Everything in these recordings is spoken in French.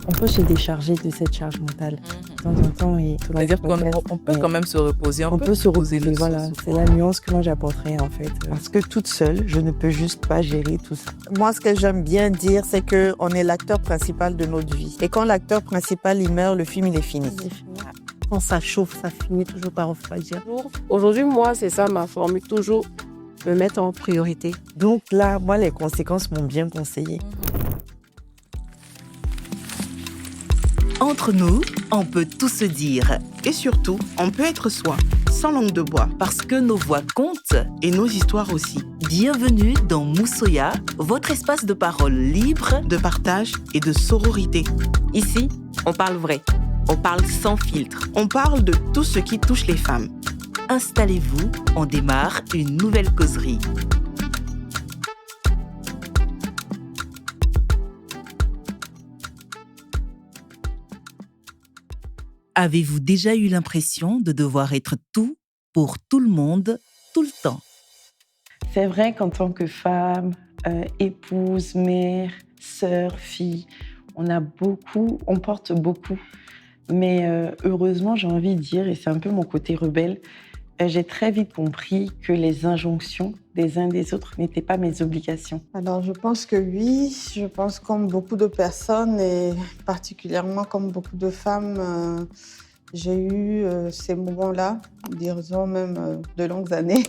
On peut se décharger de cette charge mentale de temps en temps. C'est-à-dire qu'on peut quand même se reposer, on peut se reposer, le voilà. souffle. C'est la nuance que moi j'apporterais en fait. Parce que toute seule, je ne peux juste pas gérer tout ça. Moi, ce que j'aime bien dire, c'est qu'on est l'acteur principal de notre vie. Et quand l'acteur principal il meurt, le film il est fini. Quand ça chauffe, ça finit toujours par refroidir. Aujourd'hui, moi, c'est ça ma formule, toujours me mettre en priorité. Donc là, moi, les conséquences m'ont bien conseillé. Entre nous, on peut tout se dire. Et surtout, on peut être soi, sans langue de bois. Parce que nos voix comptent. Et nos histoires aussi. Bienvenue dans Moussoya, votre espace de parole libre, de partage et de sororité. Ici, on parle vrai. On parle sans filtre. On parle de tout ce qui touche les femmes. Installez-vous, on démarre une nouvelle causerie. Avez-vous déjà eu l'impression de devoir être tout pour tout le monde, tout le temps? C'est vrai qu'en tant que femme, épouse, mère, sœur, fille, on porte beaucoup. Mais heureusement, j'ai envie de dire, et c'est un peu mon côté rebelle, j'ai très vite compris que les injonctions des uns des autres n'étaient pas mes obligations. Alors, je pense que oui. Je pense comme beaucoup de personnes et particulièrement comme beaucoup de femmes, j'ai eu ces moments-là, disons même de longues années,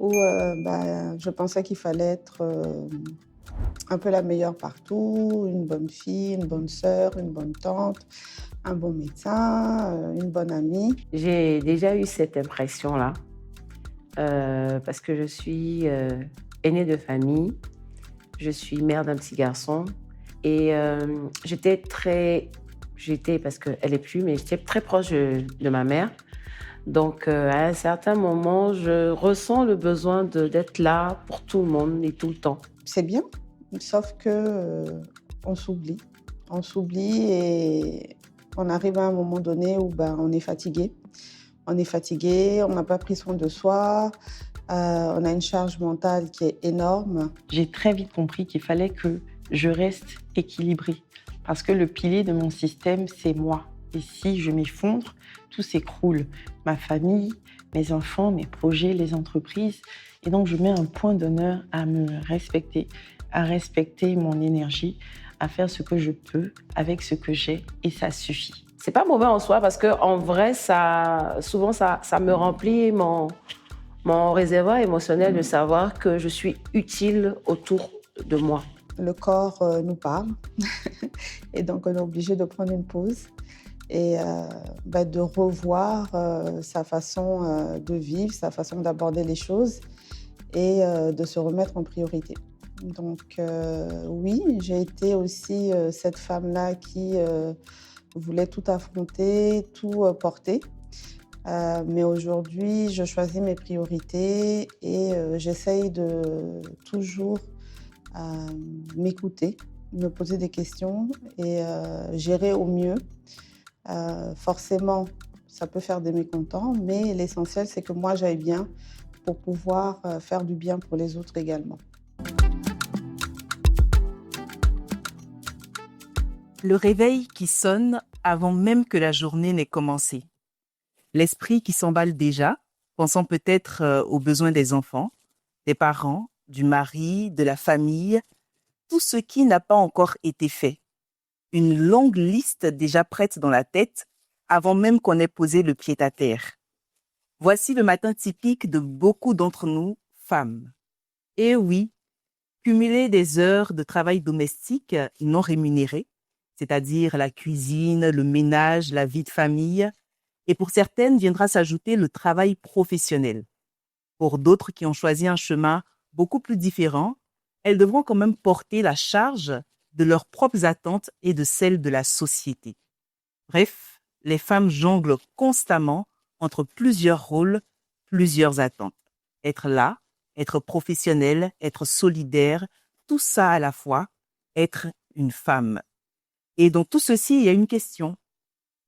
où je pensais qu'il fallait être un peu la meilleure partout, une bonne fille, une bonne sœur, une bonne tante, un bon médecin, une bonne amie. J'ai déjà eu cette impression-là, parce que je suis aînée de famille, je suis mère d'un petit garçon, et j'étais parce qu'elle n'est plus, mais j'étais très proche de ma mère. Donc, à un certain moment, je ressens le besoin d'être là pour tout le monde et tout le temps. C'est bien, sauf que on s'oublie. On s'oublie et on arrive à un moment donné où on est fatigué. On est fatigué, on n'a pas pris soin de soi, on a une charge mentale qui est énorme. J'ai très vite compris qu'il fallait que je reste équilibrée. Parce que le pilier de mon système, c'est moi. Et si je m'effondre, tout s'écroule. Ma famille, mes enfants, mes projets, les entreprises. Et donc, je mets un point d'honneur à me respecter, à respecter mon énergie, à faire ce que je peux avec ce que j'ai, et ça suffit. C'est pas mauvais en soi parce que en vrai, souvent ça me remplit mon réservoir émotionnel de savoir que je suis utile autour de moi. Le corps nous parle et donc on est obligé de prendre une pause et de revoir sa façon de vivre, sa façon d'aborder les choses et de se remettre en priorité. Donc oui, j'ai été aussi cette femme-là qui voulait tout affronter, tout porter. Mais aujourd'hui, je choisis mes priorités et j'essaye de toujours m'écouter, me poser des questions et gérer au mieux. Forcément, ça peut faire des mécontents, mais l'essentiel, c'est que moi, j'aille bien pour pouvoir faire du bien pour les autres également. Le réveil qui sonne avant même que la journée n'ait commencé. L'esprit qui s'emballe déjà, pensant peut-être aux besoins des enfants, des parents, du mari, de la famille, tout ce qui n'a pas encore été fait. Une longue liste déjà prête dans la tête avant même qu'on ait posé le pied à terre. Voici le matin typique de beaucoup d'entre nous, femmes. Et oui, cumuler des heures de travail domestique non rémunérées, c'est-à-dire la cuisine, le ménage, la vie de famille, et pour certaines viendra s'ajouter le travail professionnel. Pour d'autres qui ont choisi un chemin beaucoup plus différent, elles devront quand même porter la charge de leurs propres attentes et de celles de la société. Bref, les femmes jonglent constamment entre plusieurs rôles, plusieurs attentes. Être là, être professionnelle, être solidaire, tout ça à la fois, être une femme. Et dans tout ceci, il y a une question.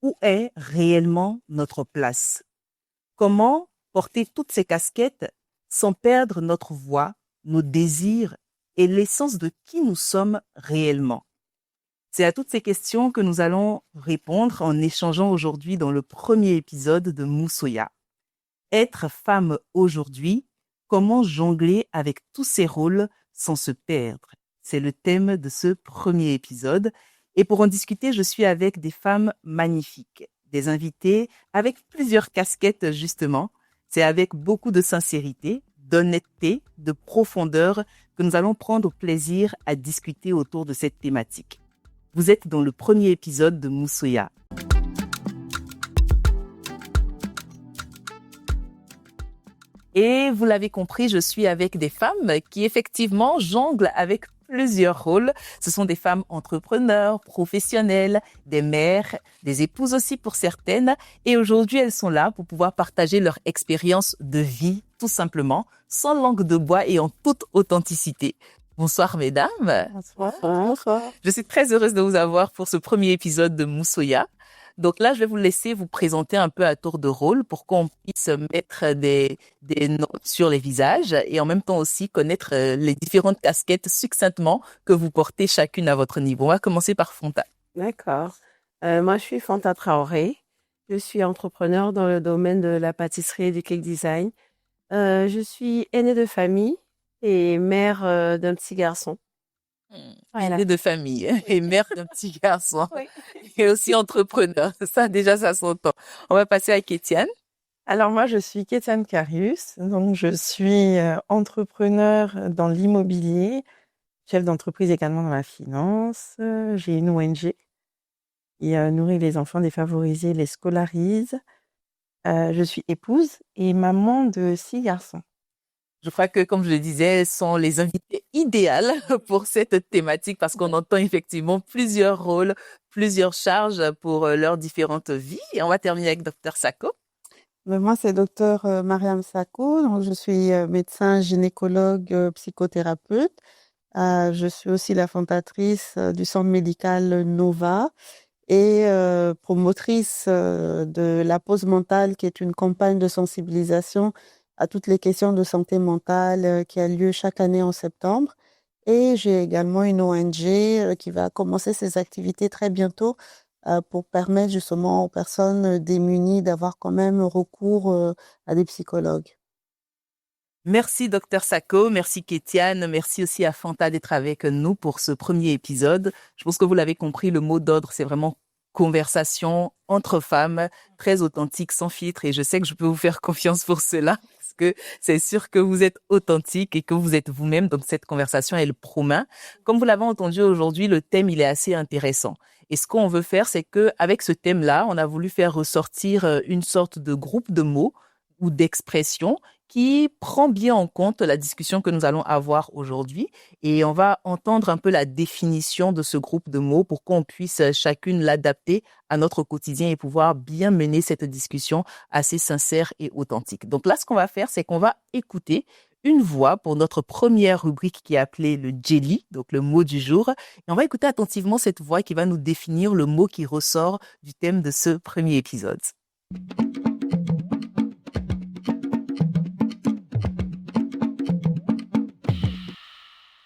Où est réellement notre place? Comment porter toutes ces casquettes sans perdre notre voix, nos désirs et l'essence de qui nous sommes réellement? C'est à toutes ces questions que nous allons répondre en échangeant aujourd'hui dans le premier épisode de Moussoya. Être femme aujourd'hui, comment jongler avec tous ces rôles sans se perdre? C'est le thème de ce premier épisode. Et pour en discuter, je suis avec des femmes magnifiques, des invités avec plusieurs casquettes justement. C'est avec beaucoup de sincérité, d'honnêteté, de profondeur que nous allons prendre plaisir à discuter autour de cette thématique. Vous êtes dans le premier épisode de Moussoya. Et vous l'avez compris, je suis avec des femmes qui effectivement jonglent avec plusieurs rôles. Ce sont des femmes entrepreneurs, professionnelles, des mères, des épouses aussi pour certaines. Et aujourd'hui, elles sont là pour pouvoir partager leur expérience de vie, tout simplement, sans langue de bois et en toute authenticité. Bonsoir mesdames. Bonsoir. Je suis très heureuse de vous avoir pour ce premier épisode de Moussoya. Donc là, je vais vous laisser vous présenter un peu à tour de rôle pour qu'on puisse mettre des notes sur les visages et en même temps aussi connaître les différentes casquettes succinctement que vous portez chacune à votre niveau. On va commencer par Fanta. D'accord. Moi, je suis Fanta Traoré. Je suis entrepreneur dans le domaine de la pâtisserie et du cake design. Je suis aînée de famille et mère d'un petit garçon. Voilà. De famille et mère d'un petit garçon. Oui. Et aussi entrepreneur. Ça, déjà, ça s'entend. On va passer à Kétiane. Alors moi, je suis Kétiane Carius, donc je suis entrepreneur dans l'immobilier, chef d'entreprise également dans la finance. J'ai une ONG qui nourrit les enfants défavorisés, les scolarise. Je suis épouse et maman de 6 garçons. Je crois que, comme je le disais, elles sont les invités idéales pour cette thématique parce qu'on entend effectivement plusieurs rôles, plusieurs charges pour leurs différentes vies. Et on va terminer avec Dr Sako. Moi, c'est docteur Mariam Sako. Donc, je suis médecin, gynécologue, psychothérapeute. Je suis aussi la fondatrice du centre médical Nova et promotrice de la pause mentale, qui est une campagne de sensibilisation à toutes les questions de santé mentale qui a lieu chaque année en septembre. Et j'ai également une ONG qui va commencer ses activités très bientôt pour permettre justement aux personnes démunies d'avoir quand même recours à des psychologues. Merci Dr Sako, merci Kétiane, merci aussi à Fanta d'être avec nous pour ce premier épisode. Je pense que vous l'avez compris, le mot d'ordre, c'est vraiment conversation entre femmes, très authentique, sans filtre, et je sais que je peux vous faire confiance pour cela. Que c'est sûr que vous êtes authentique et que vous êtes vous-même, donc cette conversation, elle promet. Comme vous l'avez entendu aujourd'hui, le thème, il est assez intéressant. Et ce qu'on veut faire, c'est que avec ce thème-là, on a voulu faire ressortir une sorte de groupe de mots ou d'expressions qui prend bien en compte la discussion que nous allons avoir aujourd'hui. Et on va entendre un peu la définition de ce groupe de mots pour qu'on puisse chacune l'adapter à notre quotidien et pouvoir bien mener cette discussion assez sincère et authentique. Donc là, ce qu'on va faire, c'est qu'on va écouter une voix pour notre première rubrique qui est appelée le jelly, donc le mot du jour. Et on va écouter attentivement cette voix qui va nous définir le mot qui ressort du thème de ce premier épisode.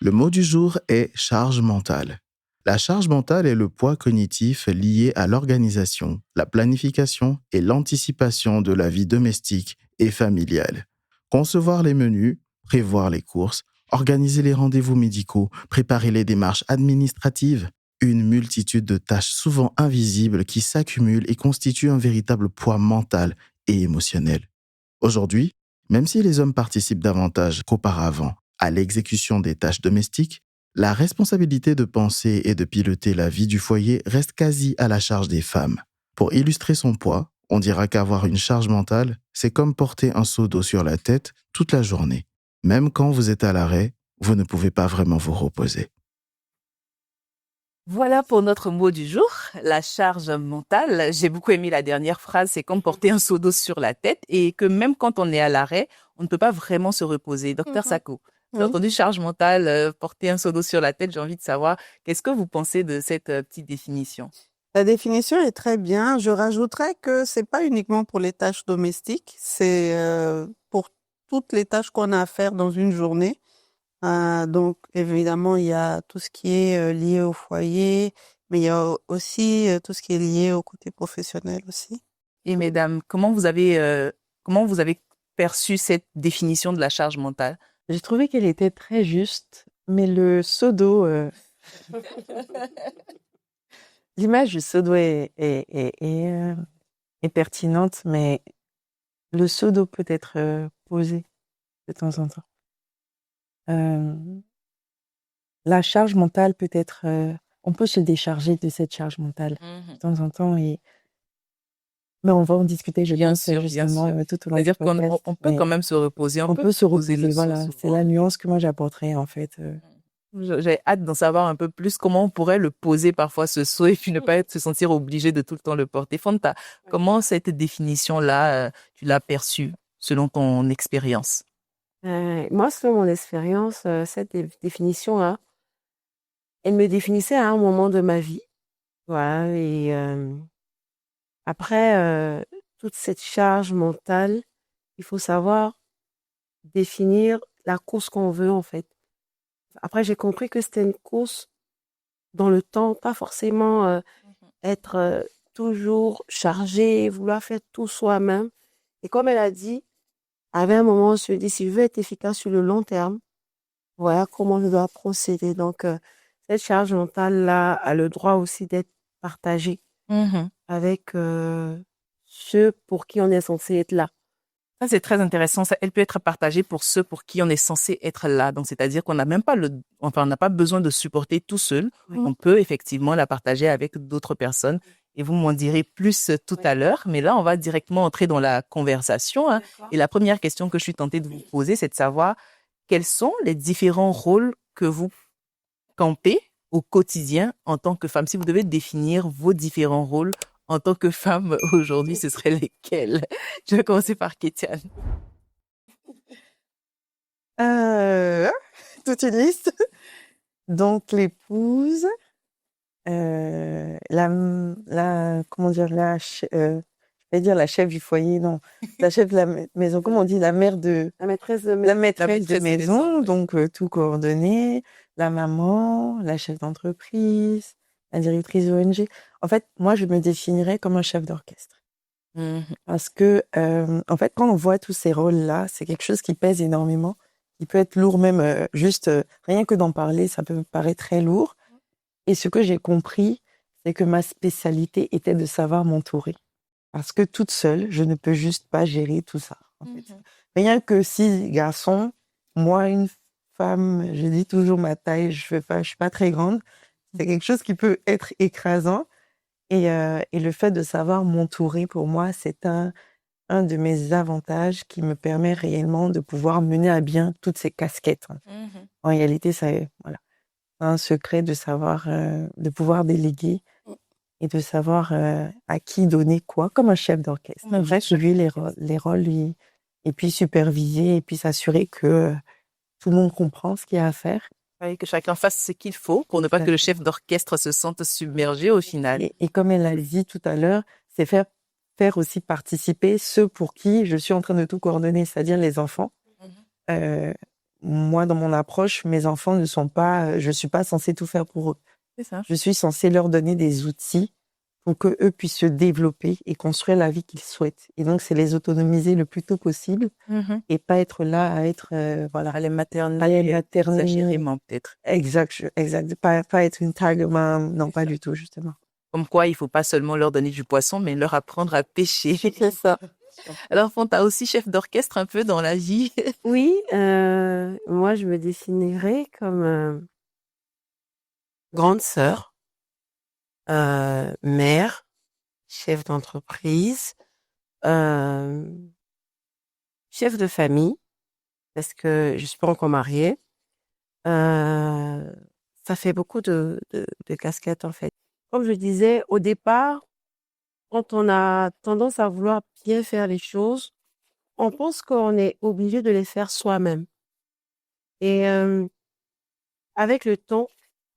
Le mot du jour est charge mentale. La charge mentale est le poids cognitif lié à l'organisation, la planification et l'anticipation de la vie domestique et familiale. Concevoir les menus, prévoir les courses, organiser les rendez-vous médicaux, préparer les démarches administratives, une multitude de tâches souvent invisibles qui s'accumulent et constituent un véritable poids mental et émotionnel. Aujourd'hui, même si les hommes participent davantage qu'auparavant à l'exécution des tâches domestiques, la responsabilité de penser et de piloter la vie du foyer reste quasi à la charge des femmes. Pour illustrer son poids, on dira qu'avoir une charge mentale, c'est comme porter un seau d'eau sur la tête toute la journée. Même quand vous êtes à l'arrêt, vous ne pouvez pas vraiment vous reposer. Voilà pour notre mot du jour, la charge mentale. J'ai beaucoup aimé la dernière phrase, c'est comme porter un seau d'eau sur la tête et que même quand on est à l'arrêt, on ne peut pas vraiment se reposer. Docteur Sako, j'ai entendu charge mentale, porter un seau d'eau sur la tête. J'ai envie de savoir, qu'est-ce que vous pensez de cette petite définition? La définition est très bien. Je rajouterais que c'est pas uniquement pour les tâches domestiques, c'est pour toutes les tâches qu'on a à faire dans une journée. Donc, évidemment, il y a tout ce qui est lié au foyer, Mais il y a aussi tout ce qui est lié au côté professionnel aussi. Et mesdames, comment vous avez perçu cette définition de la charge mentale? J'ai trouvé qu'elle était très juste, mais le seau d'eau, l'image du seau d'eau est pertinente, mais le seau d'eau peut être posé de temps en temps. La charge mentale peut être, on peut se décharger de cette charge mentale de temps en temps, mais on va en discuter, je Bien pense, sûr, bien justement, sûr. tout au long du C'est-à-dire qu'on podcast. on peut Mais quand même se reposer, on peut se poser reposer, le seau voilà. C'est souvent. la nuance que moi j'apporterais, en fait. J'ai hâte d'en savoir un peu plus comment on pourrait le poser parfois ce seau et puis ne pas se sentir obligé de tout le temps le porter. Fanta, comment cette définition-là, tu l'as perçue selon ton expérience? Moi, selon mon expérience, cette définition-là, elle me définissait à un moment de ma vie. Voilà. Et après, toute cette charge mentale, il faut savoir définir la course qu'on veut, en fait. Après, j'ai compris que c'était une course dans le temps, pas forcément être toujours chargé, vouloir faire tout soi-même. Et comme elle a dit, avait un moment, on se dit, si je veux être efficace sur le long terme, voilà comment je dois procéder. Donc, cette charge mentale-là a le droit aussi d'être partagée avec ceux pour qui on est censé être là. Ça, c'est très intéressant. Ça, elle peut être partagée pour ceux pour qui on est censé être là. Donc, c'est-à-dire qu'on n'a même pas on n'a pas besoin de supporter tout seul. Oui. On peut effectivement la partager avec d'autres personnes. Et vous m'en direz plus tout à l'heure. Mais là, on va directement entrer dans la conversation, hein. Et la première question que je suis tentée de vous poser, c'est de savoir quels sont les différents rôles que vous campez au quotidien en tant que femme. Si vous devez définir vos différents rôles en tant que femme aujourd'hui, ce seraient lesquels? Je vais commencer par Kétiane. Toute une liste. Donc, l'épouse, comment dire, je vais dire la chef du foyer, non, la chef de la maison, comment on dit, la mère de, La maîtresse de la maîtresse de maison, oui. donc tout coordonné, la maman, la chef d'entreprise, la directrice ONG. En fait, moi, je me définirais comme un chef d'orchestre. Parce que, en fait, quand on voit tous ces rôles-là, c'est quelque chose qui pèse énormément, qui peut être lourd même, rien que d'en parler, ça peut me paraître très lourd. Et ce que j'ai compris, c'est que ma spécialité était de savoir m'entourer. Parce que toute seule, je ne peux juste pas gérer tout ça, en fait. Rien que 6 garçons, moi, une femme, je dis toujours ma taille, je suis pas très grande. C'est quelque chose qui peut être écrasant. Et le fait de savoir m'entourer, pour moi, c'est un de mes avantages qui me permet réellement de pouvoir mener à bien toutes ces casquettes. En réalité, voilà, c'est un secret de savoir, de pouvoir déléguer et de savoir à qui donner quoi, comme un chef d'orchestre. Suivre les rôles et puis superviser et puis s'assurer que tout le monde comprend ce qu'il y a à faire. Oui, que chacun fasse ce qu'il faut pour ne pas que le chef d'orchestre se sente submergé au final. Et comme elle l'a dit tout à l'heure, c'est faire aussi participer ceux pour qui je suis en train de tout coordonner, c'est-à-dire les enfants. Moi, dans mon approche, mes enfants ne sont pas, je suis pas censée tout faire pour eux. C'est ça. Je suis censée leur donner des outils pour que eux puissent se développer et construire la vie qu'ils souhaitent. Et donc, c'est les autonomiser le plus tôt possible et pas être là à être, voilà. À les materner, exagérément peut-être. Exact. Pas être une tag mom, non, pas du tout, justement. Comme quoi, il faut pas seulement leur donner du poisson, mais leur apprendre à pêcher. C'est ça. Alors, Fanta, aussi chef d'orchestre un peu dans la vie. Oui, moi, je me définirais comme grande sœur, mère, chef d'entreprise, chef de famille, parce que je suis pas encore mariée. Ça fait beaucoup de casquettes, en fait. Comme je disais, au départ, quand on a tendance à vouloir bien faire les choses, on pense qu'on est obligé de les faire soi-même. Et avec le temps,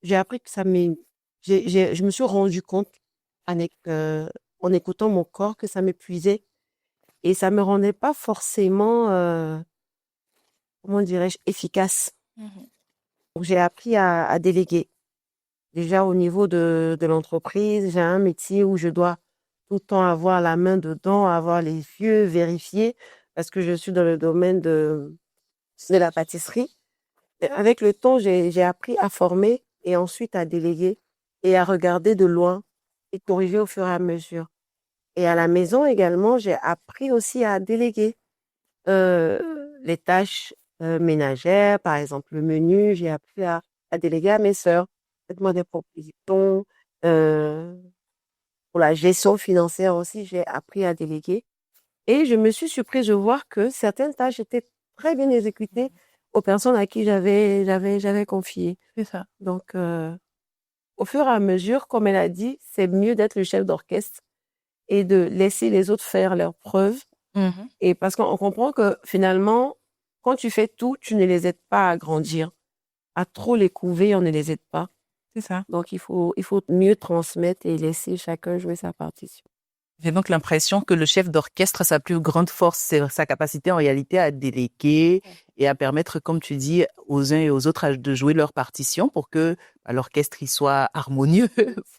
j'ai appris que je me suis rendu compte en écoutant mon corps que ça m'épuisait et ça me rendait pas forcément, comment dirais-je, efficace. Donc j'ai appris à déléguer. Déjà, au niveau de l'entreprise, j'ai un métier où je dois tout le temps avoir la main dedans, avoir les yeux vérifiés, parce que je suis dans le domaine de la pâtisserie. Et avec le temps, j'ai appris à former et ensuite à déléguer et à regarder de loin et corriger au fur et à mesure. Et à la maison également, j'ai appris aussi à déléguer les tâches ménagères, par exemple le menu, j'ai appris à déléguer à mes sœurs. Faites-moi des propositions. euh, pour la gestion financière aussi, j'ai appris à déléguer. Et je me suis surprise de voir que certaines tâches étaient très bien exécutées aux personnes à qui j'avais confié. C'est ça. Donc, au fur et à mesure, comme elle a dit, c'est mieux d'être le chef d'orchestre et de laisser les autres faire leurs preuves. Mhm. Et parce qu'on comprend que finalement, quand tu fais tout, tu ne les aides pas à grandir. À trop les couver, on ne les aide pas. C'est ça. Donc, il faut mieux transmettre et laisser chacun jouer sa partition. J'ai donc l'impression que le chef d'orchestre, sa plus grande force, c'est sa capacité en réalité à déléguer et à permettre, comme tu dis, aux uns et aux autres de jouer leur partition pour que l'orchestre y soit harmonieux,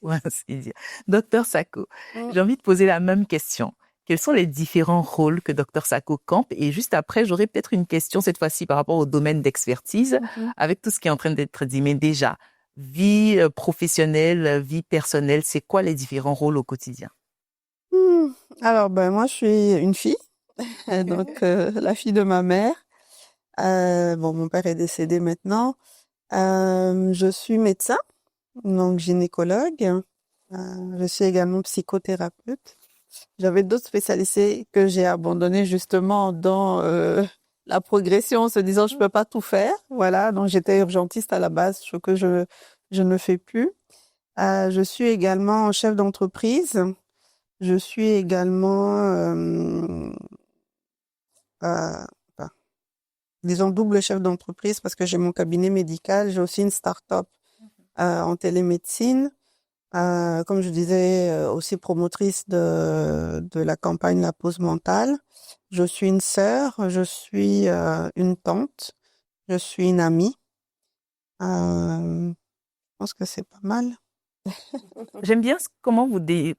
pour ainsi dire. Docteur Sako, j'ai envie de poser la même question. Quels sont les différents rôles que Docteur Sako campe? Et juste après, j'aurai peut-être une question cette fois-ci par rapport au domaine d'expertise, avec tout ce qui est en train d'être dit. Mais déjà, vie professionnelle, vie personnelle, c'est quoi les différents rôles au quotidien? Alors, moi, je suis une fille, donc la fille de ma mère. Mon père est décédé maintenant. Je suis médecin, donc gynécologue. Je suis également psychothérapeute. J'avais d'autres spécialités que j'ai abandonnées justement dans la progression, en se disant je peux pas tout faire. Voilà, donc j'étais urgentiste à la base, ce que je ne fais plus. Je suis également chef d'entreprise. Je suis également, enfin, disons, double chef d'entreprise parce que j'ai mon cabinet médical. J'ai aussi une start-up en télémédecine. Comme je disais, aussi promotrice de la campagne La Pause Mentale. Je suis une sœur, je suis une tante, je suis une amie. Je pense que c'est pas mal. J'aime bien comment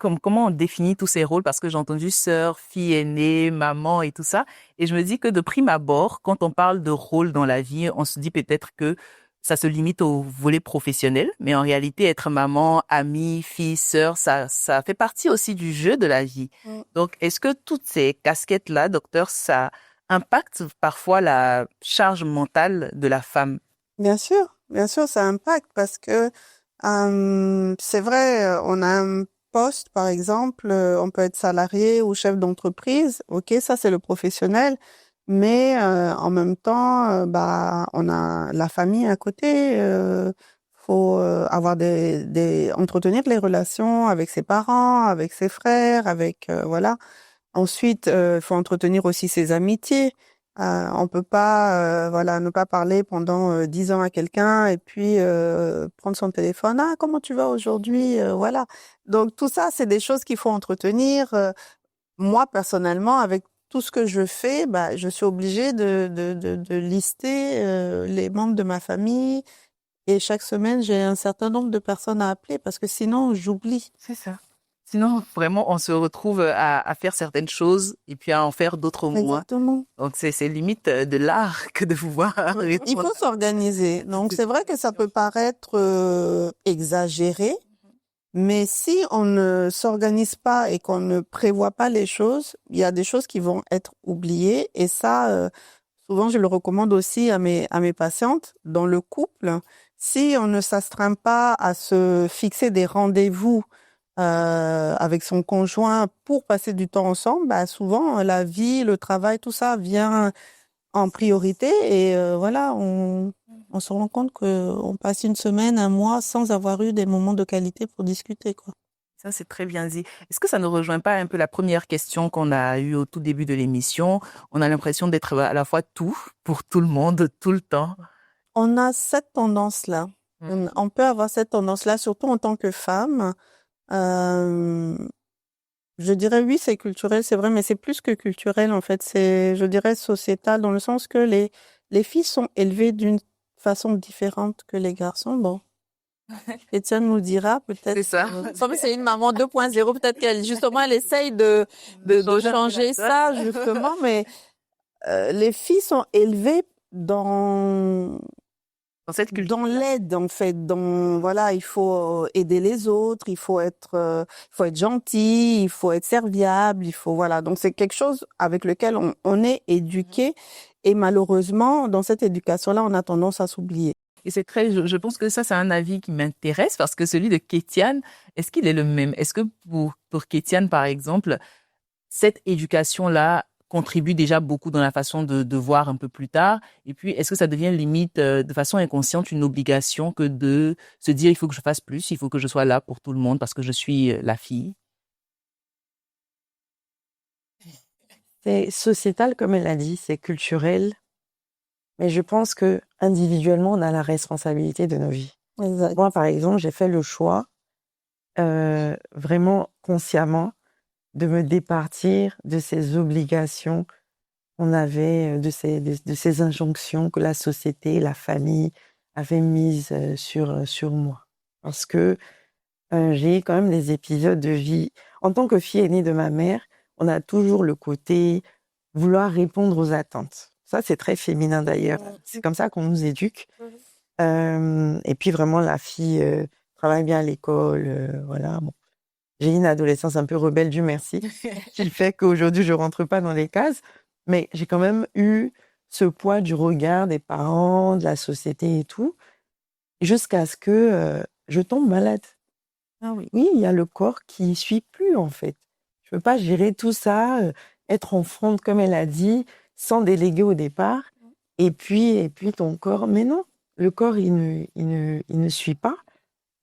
comment on définit tous ces rôles parce que j'ai entendu sœur, fille aînée, maman et tout ça. Et je me dis que de prime abord, quand on parle de rôle dans la vie, on se dit peut-être que ça se limite au volet professionnel. Mais en réalité, être maman, amie, fille, sœur, ça fait partie aussi du jeu de la vie. Donc, est-ce que toutes ces casquettes-là, docteur, ça impacte parfois la charge mentale de la femme? Bien sûr, ça impacte parce que c'est vrai, on a un poste, par exemple, on peut être salarié ou chef d'entreprise. Ok, ça c'est le professionnel, mais en même temps, on a la famille à côté. Faut avoir entretenir les relations avec ses parents, avec ses frères, avec voilà. Ensuite, faut entretenir aussi ses amitiés. On peut pas, ne pas parler pendant 10 ans à quelqu'un et puis prendre son téléphone. Ah, comment tu vas aujourd'hui? Voilà. Donc tout ça, c'est des choses qu'il faut entretenir. Moi, personnellement, avec tout ce que je fais, je suis obligée de lister les membres de ma famille. Et chaque semaine, j'ai un certain nombre de personnes à appeler parce que sinon, j'oublie. C'est ça. Sinon, vraiment, on se retrouve à faire certaines choses et puis à en faire d'autres moins. Exactement. Donc, c'est limite de l'art que de pouvoir Il faut s'organiser. Donc, c'est vrai que ça peut paraître exagéré, mais si on ne s'organise pas et qu'on ne prévoit pas les choses, il y a des choses qui vont être oubliées. Et ça, souvent, je le recommande aussi à mes patientes. Dans le couple, si on ne s'astreint pas à se fixer des rendez-vous avec son conjoint pour passer du temps ensemble, souvent la vie, le travail, tout ça vient en priorité et on se rend compte qu'on passe une semaine, un mois sans avoir eu des moments de qualité pour discuter, quoi. Ça, c'est très bien dit. Est-ce que ça ne rejoint pas un peu la première question qu'on a eue au tout début de l'émission? On a l'impression d'être à la fois tout pour tout le monde, tout le temps. On a cette tendance-là. On peut avoir cette tendance-là, surtout en tant que femme. Je dirais oui, c'est culturel, c'est vrai, mais c'est plus que culturel en fait. C'est, je dirais, sociétal dans le sens que les filles sont élevées d'une façon différente que les garçons. Bon, Étienne nous dira peut-être. C'est ça. Comme c'est une maman 2.0, peut-être qu'elle justement elle essaye de changer ça justement, mais les filles sont élevées dans cette culture. dans l'aide en fait, dans voilà, il faut aider les autres, il faut être gentil, il faut être serviable, il faut voilà. Donc c'est quelque chose avec lequel on est éduqué et malheureusement dans cette éducation-là, on a tendance à s'oublier. Et je pense que ça, c'est un avis qui m'intéresse parce que celui de Kétiane, est-ce qu'il est le même? Est-ce que pour Kétiane, par exemple, cette éducation-là contribue déjà beaucoup dans la façon de voir un peu plus tard? Et puis, est-ce que ça devient limite, de façon inconsciente, une obligation que de se dire, il faut que je fasse plus, il faut que je sois là pour tout le monde parce que je suis la fille? C'est sociétal, comme elle a dit, c'est culturel. Mais je pense que individuellement, on a la responsabilité de nos vies. Exact. Moi, par exemple, j'ai fait le choix, vraiment consciemment, de me départir de ces obligations qu'on avait, de ces injonctions que la société, la famille avaient mises sur moi. Parce que j'ai eu quand même des épisodes de vie. En tant que fille aînée de ma mère, on a toujours le côté vouloir répondre aux attentes. Ça, c'est très féminin d'ailleurs. C'est comme ça qu'on nous éduque. Et puis vraiment, la fille travaille bien à l'école, voilà. Bon. J'ai une adolescence un peu rebelle, Dieu merci, qui fait qu'aujourd'hui, je rentre pas dans les cases. Mais j'ai quand même eu ce poids du regard des parents, de la société et tout, jusqu'à ce que je tombe malade. Ah oui. Oui, il y a le corps qui suit plus, en fait. Je peux pas gérer tout ça, être en fronde, comme elle a dit, sans déléguer au départ. Et puis ton corps, mais non, le corps, il ne suit pas.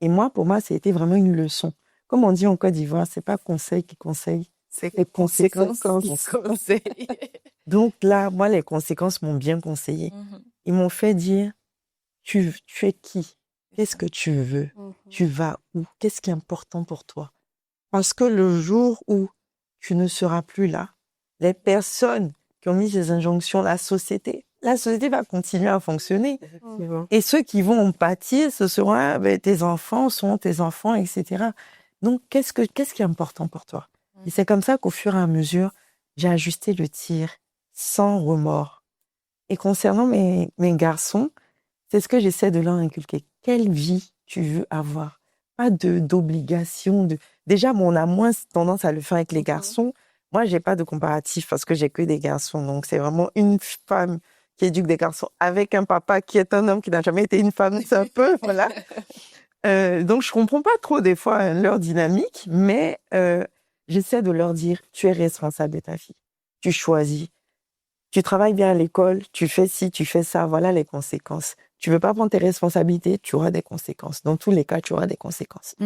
Et moi, pour moi, ça a été vraiment une leçon. Comme on dit en Côte d'Ivoire, c'est pas conseil qui conseille, c'est les conséquences qui conseillent. Donc là, moi, les conséquences m'ont bien conseillé. Ils m'ont fait dire, tu es qui? Qu'est-ce que tu veux? Tu vas où? Qu'est-ce qui est important pour toi? Parce que le jour où tu ne seras plus là, les personnes qui ont mis ces injonctions, la société va continuer à fonctionner. Et ceux qui vont en pâtir, ce seront tes enfants, seront tes enfants, etc. Donc, qu'est-ce qui est important pour toi? Et c'est comme ça qu'au fur et à mesure, j'ai ajusté le tir sans remords. Et concernant mes garçons, c'est ce que j'essaie de leur inculquer. Quelle vie tu veux avoir? Pas d'obligation. Déjà, on a moins tendance à le faire avec les garçons. Moi, j'ai pas de comparatif parce que j'ai que des garçons. Donc, c'est vraiment une femme qui éduque des garçons avec un papa qui est un homme qui n'a jamais été une femme. C'est un peu, voilà. Donc, je comprends pas trop des fois leur dynamique, mais j'essaie de leur dire, tu es responsable de ta fille. Tu choisis. Tu travailles bien à l'école, tu fais ci, tu fais ça, voilà les conséquences. Tu veux pas prendre tes responsabilités, tu auras des conséquences. Dans tous les cas, tu auras des conséquences.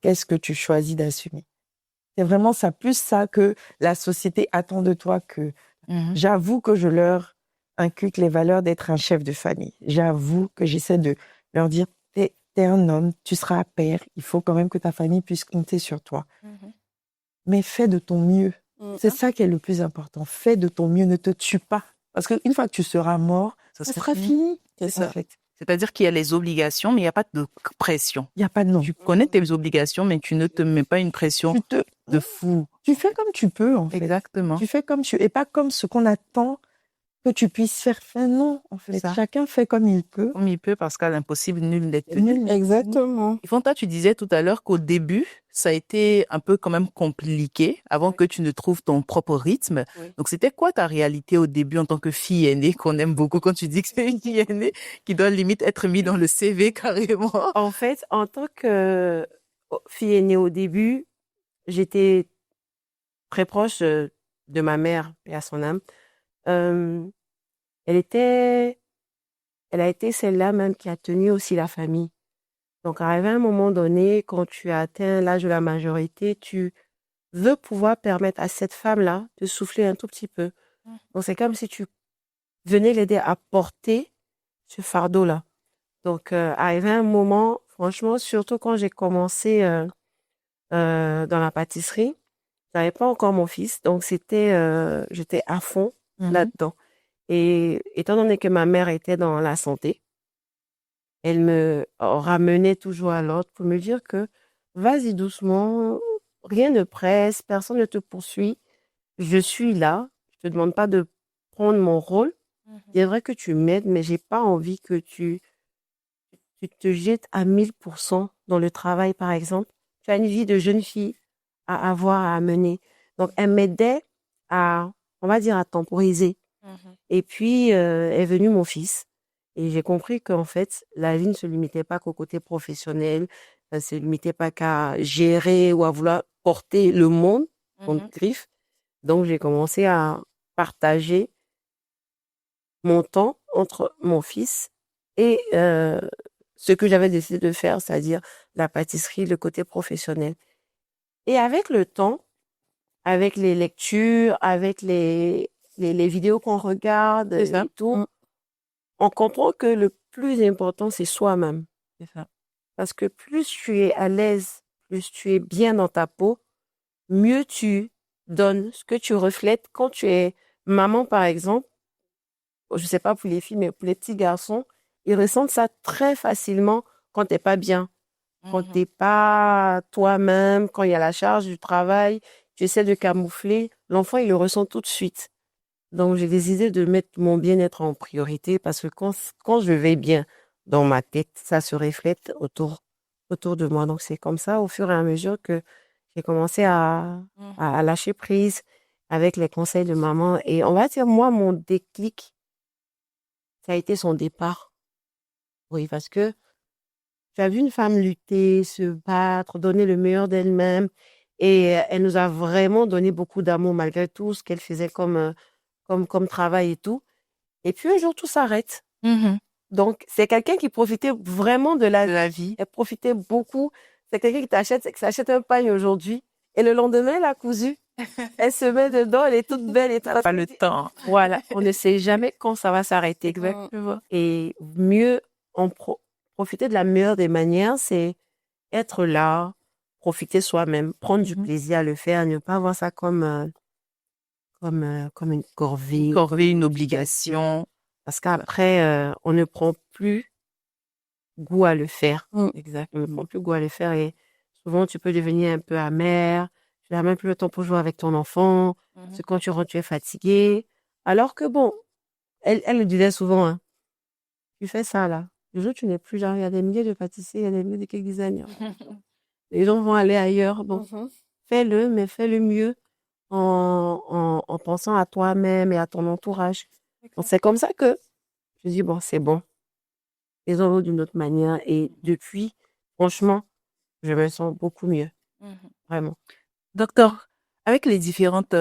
Qu'est-ce que tu choisis d'assumer? C'est vraiment ça, plus ça que la société attend de toi que j'avoue que je leur inculque les valeurs d'être un chef de famille. J'avoue que j'essaie de leur dire, t'es un homme, tu seras père, il faut quand même que ta famille puisse compter sur toi. Mais fais de ton mieux. C'est ça qui est le plus important. Fais de ton mieux, ne te tue pas. Parce qu'une fois que tu seras mort, ça sera fini. C'est ça. En fait. C'est-à-dire qu'il y a les obligations, mais il n'y a pas de pression. Il n'y a pas de non. Tu connais tes obligations, mais tu ne te mets pas une pression de fou. Tu fais comme tu peux, en fait. Exactement. Tu fais comme tu... Et pas comme ce qu'on attend que tu puisses faire. Non, en fait. Ça. Chacun fait comme il peut. Comme il peut, parce qu'à l'impossible, nul n'est tenu. Exactement. Et Fanta, tu disais tout à l'heure qu'au début, ça a été un peu quand même compliqué avant que tu ne trouves ton propre rythme. Oui. Donc, c'était quoi ta réalité au début en tant que fille aînée qu'on aime beaucoup quand tu dis que c'est une fille aînée qui doit limite être mise dans le CV carrément? En fait, en tant que fille aînée au début, j'étais très proche de ma mère, et à son âme. Elle a été celle-là même qui a tenu aussi la famille. Donc, arrivé à un moment donné, quand tu as atteint l'âge de la majorité, tu veux pouvoir permettre à cette femme-là de souffler un tout petit peu. Donc, c'est comme si tu venais l'aider à porter ce fardeau-là. Donc, arrivé à un moment, franchement, surtout quand j'ai commencé dans la pâtisserie, j'avais pas encore mon fils, donc j'étais à fond là-dedans. Et étant donné que ma mère était dans la santé, elle me ramenait toujours à l'ordre pour me dire que vas-y doucement, rien ne presse, personne ne te poursuit. Je suis là. Je te demande pas de prendre mon rôle. C'est vrai que tu m'aides, mais j'ai pas envie que tu te jettes à 1000% dans le travail, par exemple. Tu as une vie de jeune fille à avoir, à mener. Donc, elle m'aidait à, on va dire, à temporiser. Et puis, est venu mon fils. Et j'ai compris qu'en fait, la vie ne se limitait pas qu'au côté professionnel, ne se limitait pas qu'à gérer ou à vouloir porter le monde, contre griffe. Donc, j'ai commencé à partager mon temps entre mon fils et ce que j'avais décidé de faire, c'est-à-dire la pâtisserie, le côté professionnel. Et avec le temps, avec les lectures, avec les vidéos qu'on regarde et tout, on comprend que le plus important, c'est soi-même. C'est ça. Parce que plus tu es à l'aise, plus tu es bien dans ta peau, mieux tu donnes ce que tu reflètes quand tu es maman, par exemple. Je sais pas pour les filles, mais pour les petits garçons, ils ressentent ça très facilement quand t'es pas bien, quand t'es pas toi-même, quand il y a la charge du travail, tu essaies de camoufler, l'enfant, il le ressent tout de suite. Donc, j'ai décidé de mettre mon bien-être en priorité parce que quand je vais bien dans ma tête, ça se reflète autour de moi. Donc, c'est comme ça, au fur et à mesure que j'ai commencé à lâcher prise avec les conseils de maman. Et on va dire, moi, mon déclic, ça a été son départ. Oui, parce que tu as vu une femme lutter, se battre, donner le meilleur d'elle-même. Et elle nous a vraiment donné beaucoup d'amour malgré tout ce qu'elle faisait comme travail et tout. Et puis un jour, tout s'arrête. Donc, c'est quelqu'un qui profitait vraiment de la vie. Elle profitait beaucoup. C'est quelqu'un qui s'achète un pagne aujourd'hui. Et le lendemain, elle a cousu. Elle se met dedans, elle est toute belle. Et Pas le temps. Voilà, on ne sait jamais quand ça va s'arrêter. Exactement. Et mieux profiter de la meilleure des manières, c'est être là, profiter soi-même, prendre du plaisir à le faire, ne pas voir ça comme une corvée. Une corvée, une obligation. Parce qu'après, on ne prend plus goût à le faire. Exact. On ne prend plus goût à le faire et souvent, tu peux devenir un peu amer. Tu n'as même plus le temps pour jouer avec ton enfant. C'est quand tu rentres, tu es fatigué. Alors que bon, elle le disait souvent, hein, tu fais ça là. Le jour où tu n'es plus là, il y a des milliers de pâtissiers, il y a des milliers de cake designers. Les gens vont aller ailleurs. Donc, fais-le, mais fais-le mieux en pensant à toi-même et à ton entourage. Donc, c'est comme ça que je dis, bon, c'est bon. Faisons-le d'une autre manière. Et depuis, franchement, je me sens beaucoup mieux. Vraiment. Docteur, avec les différentes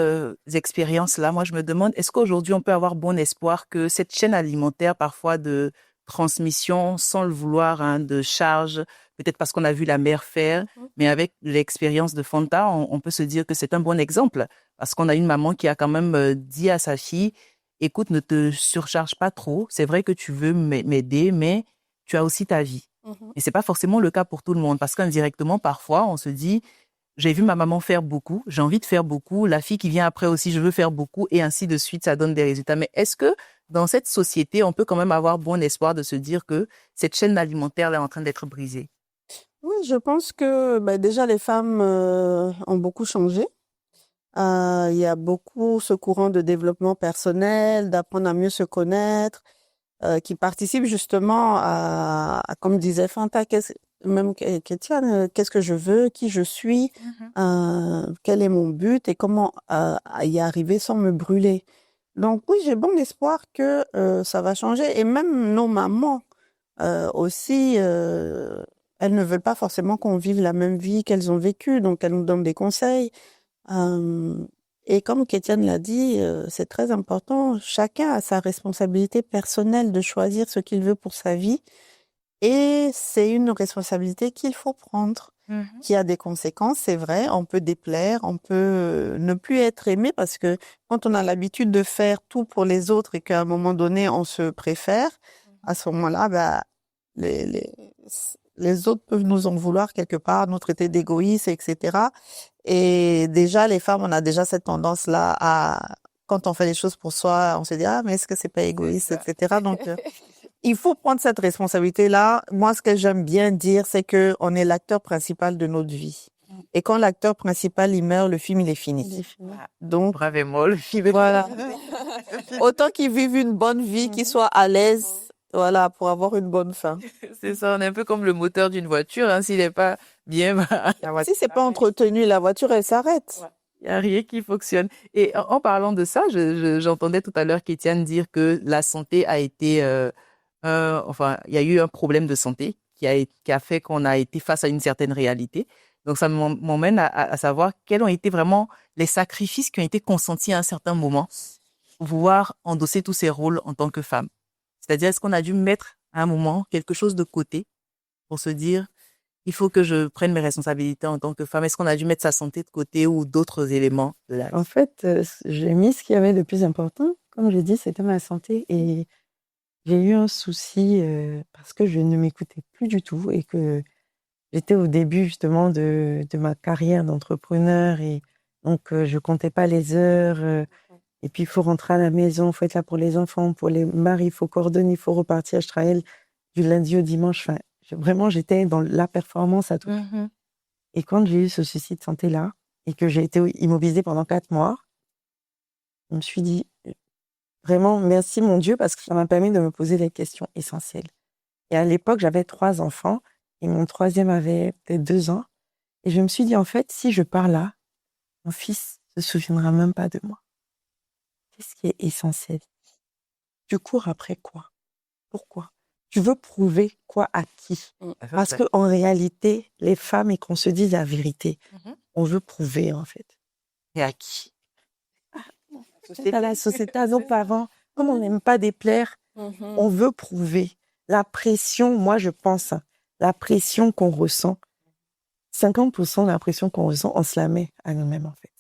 expériences là, moi je me demande, est-ce qu'aujourd'hui on peut avoir bon espoir que cette chaîne alimentaire parfois de transmission, sans le vouloir, hein, de charge, peut-être parce qu'on a vu la mère faire, mais avec l'expérience de Fanta, on peut se dire que c'est un bon exemple, parce qu'on a une maman qui a quand même dit à sa fille, écoute, ne te surcharge pas trop, c'est vrai que tu veux m'aider, mais tu as aussi ta vie. Et c'est pas forcément le cas pour tout le monde, parce qu'indirectement, parfois, on se dit, j'ai vu ma maman faire beaucoup, j'ai envie de faire beaucoup, la fille qui vient après aussi, je veux faire beaucoup, et ainsi de suite, ça donne des résultats. Mais est-ce que dans cette société, on peut quand même avoir bon espoir de se dire que cette chaîne alimentaire est en train d'être brisée? Oui, je pense que déjà les femmes ont beaucoup changé. Il y a beaucoup ce courant de développement personnel, d'apprendre à mieux se connaître, qui participe justement comme disait Fanta, même Kétiane, qu'est-ce que je veux, qui je suis, quel est mon but et comment y arriver sans me brûler. Donc oui, j'ai bon espoir que ça va changer. Et même nos mamans aussi, elles ne veulent pas forcément qu'on vive la même vie qu'elles ont vécue, donc elles nous donnent des conseils. Et comme Kétiane l'a dit, c'est très important. Chacun a sa responsabilité personnelle de choisir ce qu'il veut pour sa vie. Et c'est une responsabilité qu'il faut prendre, qui a des conséquences, c'est vrai. On peut déplaire, on peut ne plus être aimé parce que quand on a l'habitude de faire tout pour les autres et qu'à un moment donné, on se préfère, à ce moment-là, les autres peuvent nous en vouloir quelque part, nous traiter d'égoïstes, etc. Et déjà, les femmes, on a déjà cette tendance-là quand on fait les choses pour soi, on se dit, ah, mais est-ce que c'est pas égoïste, etc. Donc, il faut prendre cette responsabilité-là. Moi, ce que j'aime bien dire, c'est que on est l'acteur principal de notre vie. Et quand l'acteur principal, il meurt, le film, il est fini. Donc, Bravement, le film. voilà. Autant qu'il vive une bonne vie, qu'il soit à l'aise, voilà, pour avoir une bonne fin. C'est ça, on est un peu comme le moteur d'une voiture. Hein, s'il n'est pas bien, Si c'est pas entretenu, la voiture, elle s'arrête. il n'y a rien qui fonctionne. Et en parlant de ça, j'entendais tout à l'heure Kétiane dire que la santé a été... enfin, il y a eu un problème de santé qui a fait qu'on a été face à une certaine réalité. Donc, ça m'emmène à savoir quels ont été vraiment les sacrifices qui ont été consentis à un certain moment pour pouvoir endosser tous ces rôles en tant que femme. C'est-à-dire, est-ce qu'on a dû mettre à un moment quelque chose de côté pour se dire, il faut que je prenne mes responsabilités en tant que femme? Est-ce qu'on a dû mettre sa santé de côté ou d'autres éléments de la vie? En fait, j'ai mis ce qu'il y avait de plus important. Comme j'ai dit, c'était ma santé. Et j'ai eu un souci parce que je ne m'écoutais plus du tout et que j'étais au début justement de ma carrière d'entrepreneur. Et donc, je comptais pas les heures. Et puis, il faut rentrer à la maison, il faut être là pour les enfants, pour les maris, il faut coordonner, il faut repartir. Je travaillais du lundi au dimanche. Enfin, vraiment, j'étais dans la performance à tout. Et quand j'ai eu ce souci de santé-là, et que j'ai été immobilisée pendant 4 mois, je me suis dit, vraiment, merci mon Dieu, parce que ça m'a permis de me poser des questions essentielles. Et à l'époque, j'avais 3 enfants, et mon troisième avait peut-être 2 ans. Et je me suis dit, en fait, si je pars là, mon fils ne se souviendra même pas de moi. Qu'est-ce qui est essentiel? Tu cours après quoi? Pourquoi? Tu veux prouver quoi à qui? Parce qu'en réalité, les femmes, et qu'on se dise la vérité, on veut prouver, en fait. Et à qui? À la société, à nos parents, comme on n'aime pas déplaire, on veut prouver. La pression, moi, je pense, la pression qu'on ressent, 50% de la pression qu'on ressent, on se la met à nous-mêmes, en fait.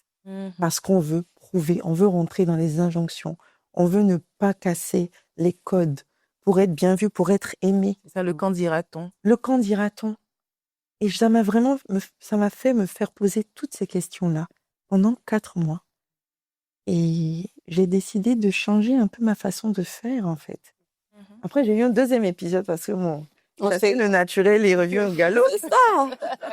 Parce qu'on veut prouver, on veut rentrer dans les injonctions, on veut ne pas casser les codes pour être bien vu, pour être aimé. C'est ça, le quand dira-t-on? Le quand dira-t-on? Et ça m'a vraiment, ça m'a fait me faire poser toutes ces questions-là pendant 4 mois. Et j'ai décidé de changer un peu ma façon de faire, en fait. Après, j'ai eu un deuxième épisode parce que le naturel est revenu au galop. C'est ça.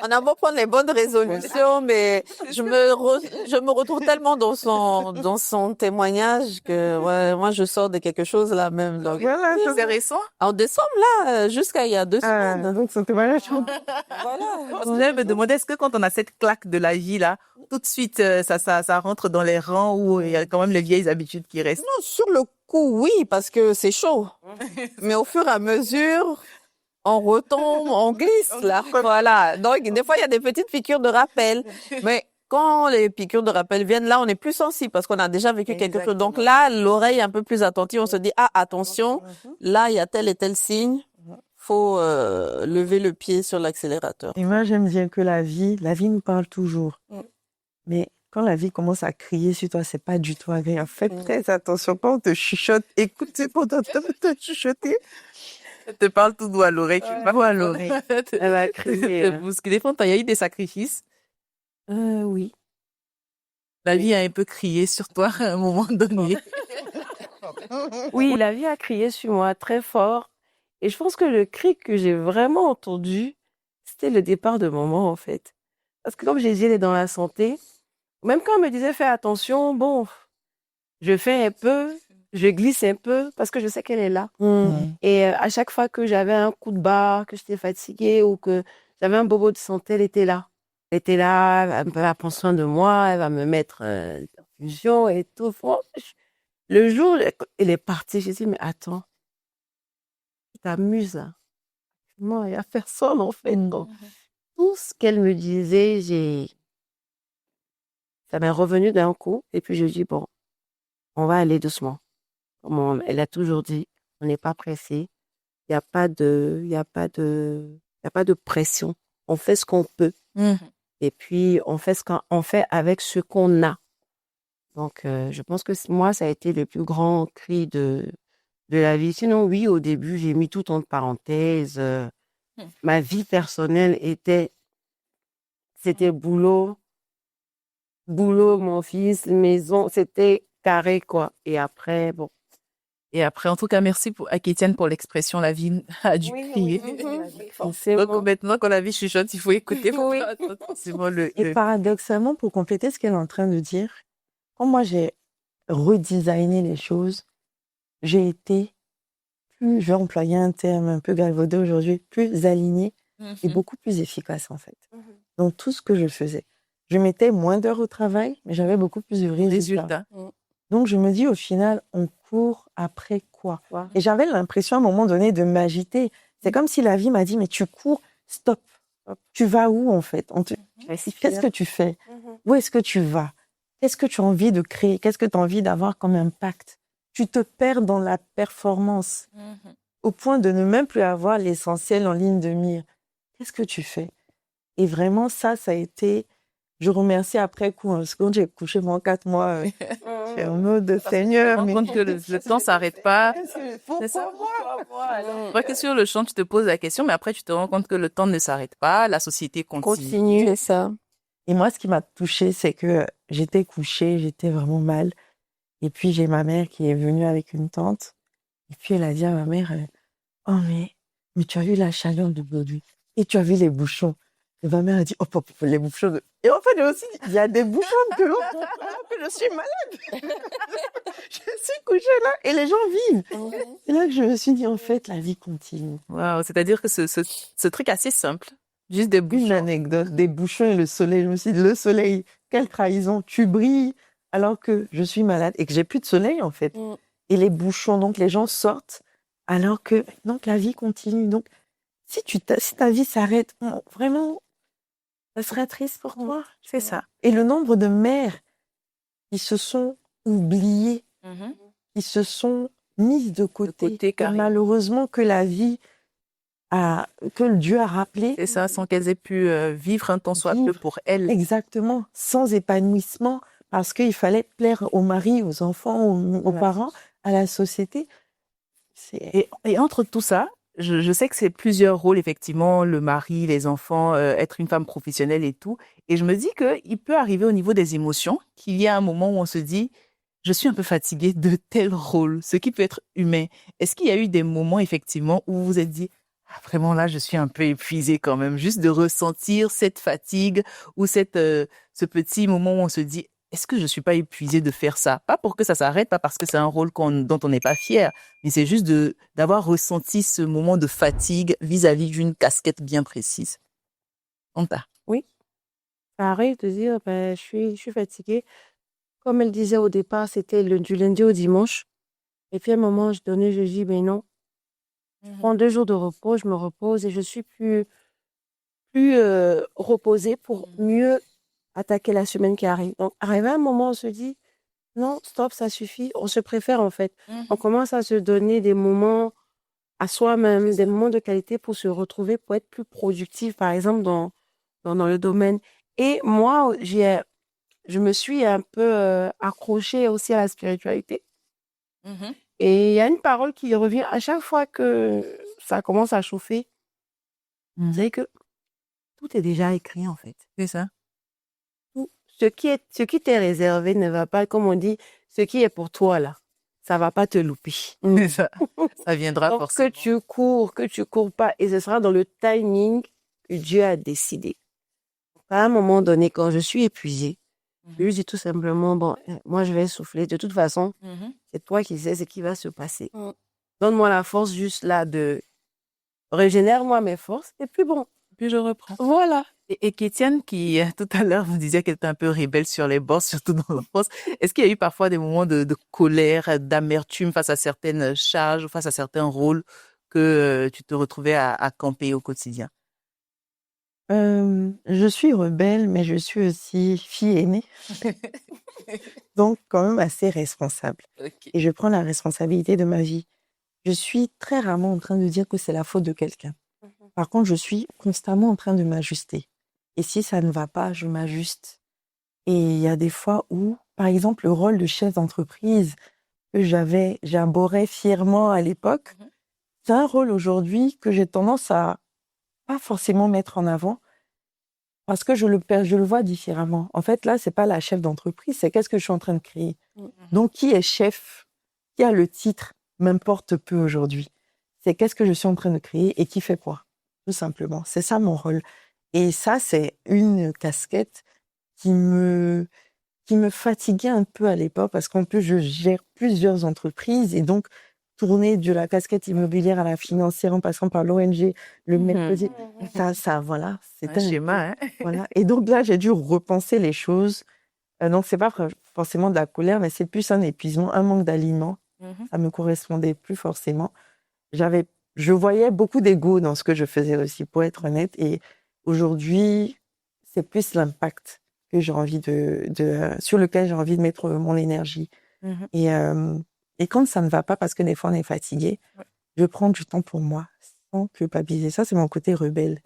On a beau prendre les bonnes résolutions, mais je me retrouve tellement dans son témoignage que ouais, moi je sors de quelque chose là même. Donc, Voilà, C'est récent? en décembre là, jusqu'à il y a 2 semaines. donc son témoignage. Voilà. Je me demandais, est-ce que quand on a cette claque de la vie là, tout de suite ça rentre dans les rangs où il y a quand même les vieilles habitudes qui restent? Non, sur le coup, oui, parce que c'est chaud. Mais au fur et à mesure, on retombe, on glisse là. Voilà. Donc, des fois, il y a des petites piqûres de rappel. Mais quand les piqûres de rappel viennent, là, on est plus sensible parce qu'on a déjà vécu quelque chose. Donc là, l'oreille est un peu plus attentive. On se dit, ah, attention, là, il y a tel et tel signe. Faut lever le pied sur l'accélérateur. Et moi, j'aime bien que la vie nous parle toujours. Mais quand la vie commence à crier sur toi, c'est pas du tout agréable. Fais très attention. Quand on te chuchote, écoute, c'est pour te chuchoter. Elle te parle tout doux à l'oreille. Tout à l'oreille. Elle va crier. Parce que des fois, il y a eu des sacrifices. Oui. La vie a un peu crié sur toi à un moment donné. Oui, la vie a crié sur moi très fort. Et je pense que le cri que j'ai vraiment entendu, c'était le départ de maman, en fait. Parce que comme j'ai dit, elle est dans la santé. Même quand on me disait, fais attention, bon, je fais un peu, je glisse un peu, parce que je sais qu'elle est là. Et à chaque fois que j'avais un coup de barre, que j'étais fatiguée ou que j'avais un bobo de santé, elle était là. Elle était là, elle va prendre soin de moi, elle va me mettre une infusion et tout. Le jour, elle est partie, j'ai dit, mais attends, tu t'amuses là. Moi, il n'y a personne en fait. Donc, tout ce qu'elle me disait, ça m'est revenu d'un coup. Et puis, je dis, bon, on va aller doucement. Comme elle a toujours dit, on n'est pas pressé. Il n'y a pas de pression. On fait ce qu'on peut. Et puis, on fait ce qu'on fait avec ce qu'on a. Donc, je pense que moi, ça a été le plus grand cri de la vie. Sinon, oui, au début, j'ai mis tout entre parenthèses. Ma vie personnelle c'était boulot, mon fils, maison, c'était carré, quoi. Et après, bon, Et après, en tout cas, merci à Kétienne pour l'expression la vie a dû crier. Donc maintenant quand la vie chuchote, il faut écouter pour Oui. pas attendre forcément le. Et paradoxalement, pour compléter ce qu'elle est en train de dire, quand moi j'ai redesigné les choses, j'ai été plus, je vais employer un terme un peu galvaudé aujourd'hui, plus alignée et beaucoup plus efficace en fait. Dans tout ce que je faisais. Je mettais moins d'heures au travail, mais j'avais beaucoup plus de résultats. Donc je me dis au final, on court après quoi? Et j'avais l'impression à un moment donné de m'agiter. C'est comme si la vie m'a dit, mais tu cours, stop. Tu vas où en fait? Qu'est-ce que tu fais? Où est-ce que tu vas? Qu'est-ce que tu as envie de créer? Qu'est-ce que tu as envie d'avoir comme impact? Tu te perds dans la performance au point de ne même plus avoir l'essentiel en ligne de mire. Qu'est-ce que tu fais? Et vraiment, ça a été... Je remercie après coup, hein, parce que quand j'ai couché pendant 4 mois, j'ai en mode Seigneur. Tu te rends compte que le temps s'arrête pas. C'est ça. Vrai que sur le champ, tu te poses la question, mais après, tu te rends compte que le temps ne s'arrête pas, la société continue. C'est ça. Et moi, ce qui m'a touchée, c'est que j'étais couchée, j'étais vraiment mal. Et puis, j'ai ma mère qui est venue avec une tante. Et puis, elle a dit à ma mère, oh, mais tu as vu la chaleur de aujourd'hui. Et tu as vu les bouchons. Et ma mère a dit, oh, les bouchons de... Et en fait, j'ai aussi dit, il y a des bouchons de l'eau que je suis malade. Je suis couchée là et les gens vivent. C'est là que je me suis dit, en fait, la vie continue. Wow, c'est-à-dire que ce truc assez simple, juste des bouchons. Une anecdote, des bouchons et le soleil. Je me suis dit, le soleil, quelle trahison. Tu brilles alors que je suis malade et que j'ai plus de soleil, en fait. Et les bouchons, donc les gens sortent alors que donc la vie continue. Donc, si ta vie s'arrête, vraiment, ça serait triste pour toi. C'est ça. Et le nombre de mères qui se sont oubliées, qui se sont mises de côté, et malheureusement que la vie que le Dieu a rappelé. C'est ça, sans qu'elles aient pu vivre un temps soit peu pour elles. Exactement, sans épanouissement, parce qu'il fallait plaire au mari, aux enfants, aux parents, à la société. Et entre tout ça, je sais que c'est plusieurs rôles, effectivement, le mari, les enfants, être une femme professionnelle et tout. Et je me dis qu'il peut arriver au niveau des émotions, qu'il y a un moment où on se dit, je suis un peu fatiguée de tel rôle, ce qui peut être humain. Est-ce qu'il y a eu des moments, effectivement, où vous vous êtes dit, ah, vraiment là, je suis un peu épuisée quand même, juste de ressentir cette fatigue ou ce petit moment où on se dit, est-ce que je suis pas épuisée de faire ça? Pas pour que ça s'arrête, pas parce que c'est un rôle dont on n'est pas fier, mais c'est juste d'avoir ressenti ce moment de fatigue vis-à-vis d'une casquette bien précise. Anta. Oui. Ça arrive de dire, je suis fatiguée. Comme elle disait au départ, c'était du lundi au dimanche. Et puis à un moment, je dis, ben non. Je prends 2 jours de repos, je me repose et je suis plus reposée pour mieux attaquer la semaine qui arrive. Donc, arrivé à un moment, on se dit, non, stop, ça suffit. On se préfère, en fait. On commence à se donner des moments à soi-même, des moments de qualité pour se retrouver, pour être plus productif, par exemple, dans le domaine. Et moi, je me suis un peu accrochée aussi à la spiritualité. Et il y a une parole qui revient à chaque fois que ça commence à chauffer. C'est que tout est déjà écrit, en fait. C'est ça. Ce qui t'est réservé ne va pas, comme on dit, ce qui est pour toi, là, ça va pas te louper. C'est ça. Ça viendra Donc, forcément. que tu cours pas, et ce sera dans le timing que Dieu a décidé. À un moment donné, quand je suis épuisée, je lui dis tout simplement, bon, moi, je vais souffler. De toute façon, c'est toi qui sais ce qui va se passer. Donne-moi la force juste là régénère-moi mes forces, et puis bon. Puis je reprends. Voilà. Et Kétienne, qui tout à l'heure vous disait qu'elle était un peu rebelle sur les bords, surtout dans l'enfance, est-ce qu'il y a eu parfois des moments de colère, d'amertume face à certaines charges ou face à certains rôles que tu te retrouvais à camper au quotidien? Je suis rebelle, mais je suis aussi fille aînée. Donc, quand même assez responsable. Okay. Et je prends la responsabilité de ma vie. Je suis très rarement en train de dire que c'est la faute de quelqu'un. Par contre, je suis constamment en train de m'ajuster. Et si ça ne va pas, je m'ajuste. Et il y a des fois où, par exemple, le rôle de chef d'entreprise que j'arborais fièrement à l'époque, c'est un rôle aujourd'hui que j'ai tendance à pas forcément mettre en avant parce que je le vois différemment. En fait, là, c'est pas la chef d'entreprise, c'est qu'est-ce que je suis en train de créer. Donc, qui est chef? Qui a le titre? m'importe peu aujourd'hui. C'est qu'est-ce que je suis en train de créer et qui fait quoi, tout simplement. C'est ça mon rôle. Et ça, c'est une casquette qui me fatiguait un peu à l'époque parce qu'en plus, je gère plusieurs entreprises et donc tourner de la casquette immobilière à la financière en passant par l'ONG, le mercredi, voilà, c'était Un schéma, hein. voilà. Et donc là, j'ai dû repenser les choses. Donc, c'est pas forcément de la colère, mais c'est plus un épuisement, un manque d'alignement. Ça me correspondait plus forcément. Je voyais beaucoup d'ego dans ce que je faisais aussi, pour être honnête. Et aujourd'hui, c'est plus l'impact que j'ai envie sur lequel j'ai envie de mettre mon énergie. Et quand ça ne va pas, parce que des fois on est fatigué, je prends du temps pour moi, sans culpabiliser. Ça, c'est mon côté rebelle.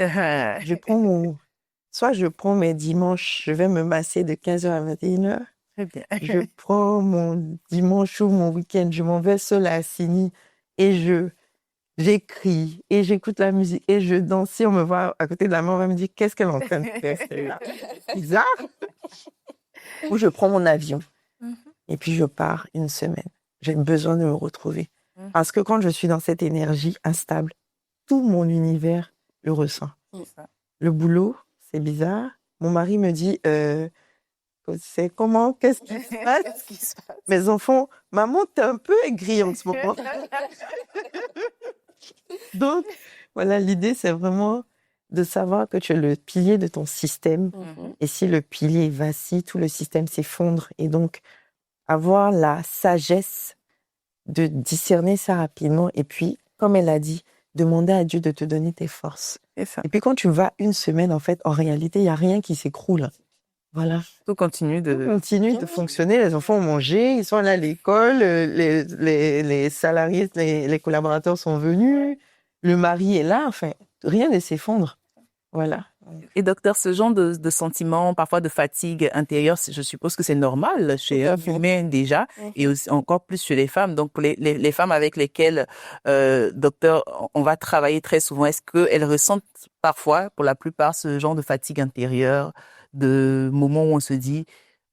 Soit je prends mes dimanches, je vais me masser de 15h à 21h. Très bien. Je prends mon dimanche ou mon week-end, je m'en vais seule à Assini et j'écris et j'écoute la musique et je danse. Si on me voit à côté de la main, on va me dire qu'est-ce qu'elle est en train de faire, celle-là. Bizarre. Ou je prends mon avion et puis je pars une semaine. J'ai besoin de me retrouver. Parce que quand je suis dans cette énergie instable, tout mon univers le ressent. Le boulot, c'est bizarre. Mon mari me dit, c'est comment, qu'est-ce qui se passe? Mes enfants, maman, t'es un peu aigrie en ce moment. Donc, voilà, l'idée, c'est vraiment de savoir que tu es le pilier de ton système. Et si le pilier vacille, tout le système s'effondre. Et donc, avoir la sagesse de discerner ça rapidement. Et puis, comme elle a dit, demander à Dieu de te donner tes forces. Et puis, quand tu vas une semaine, en fait, en réalité, il n'y a rien qui s'écroule. Voilà. Tout continue de fonctionner. Les enfants ont mangé, ils sont allés à l'école, les salariés, les collaborateurs sont venus, le mari est là. Enfin, rien ne s'effondre. Voilà. Et docteur, ce genre de sentiment, parfois de fatigue intérieure, je suppose que c'est normal chez l'humain déjà, et aussi, encore plus chez les femmes. Donc, pour les femmes avec lesquelles, docteur, on va travailler très souvent, est-ce qu'elles ressentent parfois, pour la plupart, ce genre de fatigue intérieure, de moments où on se dit,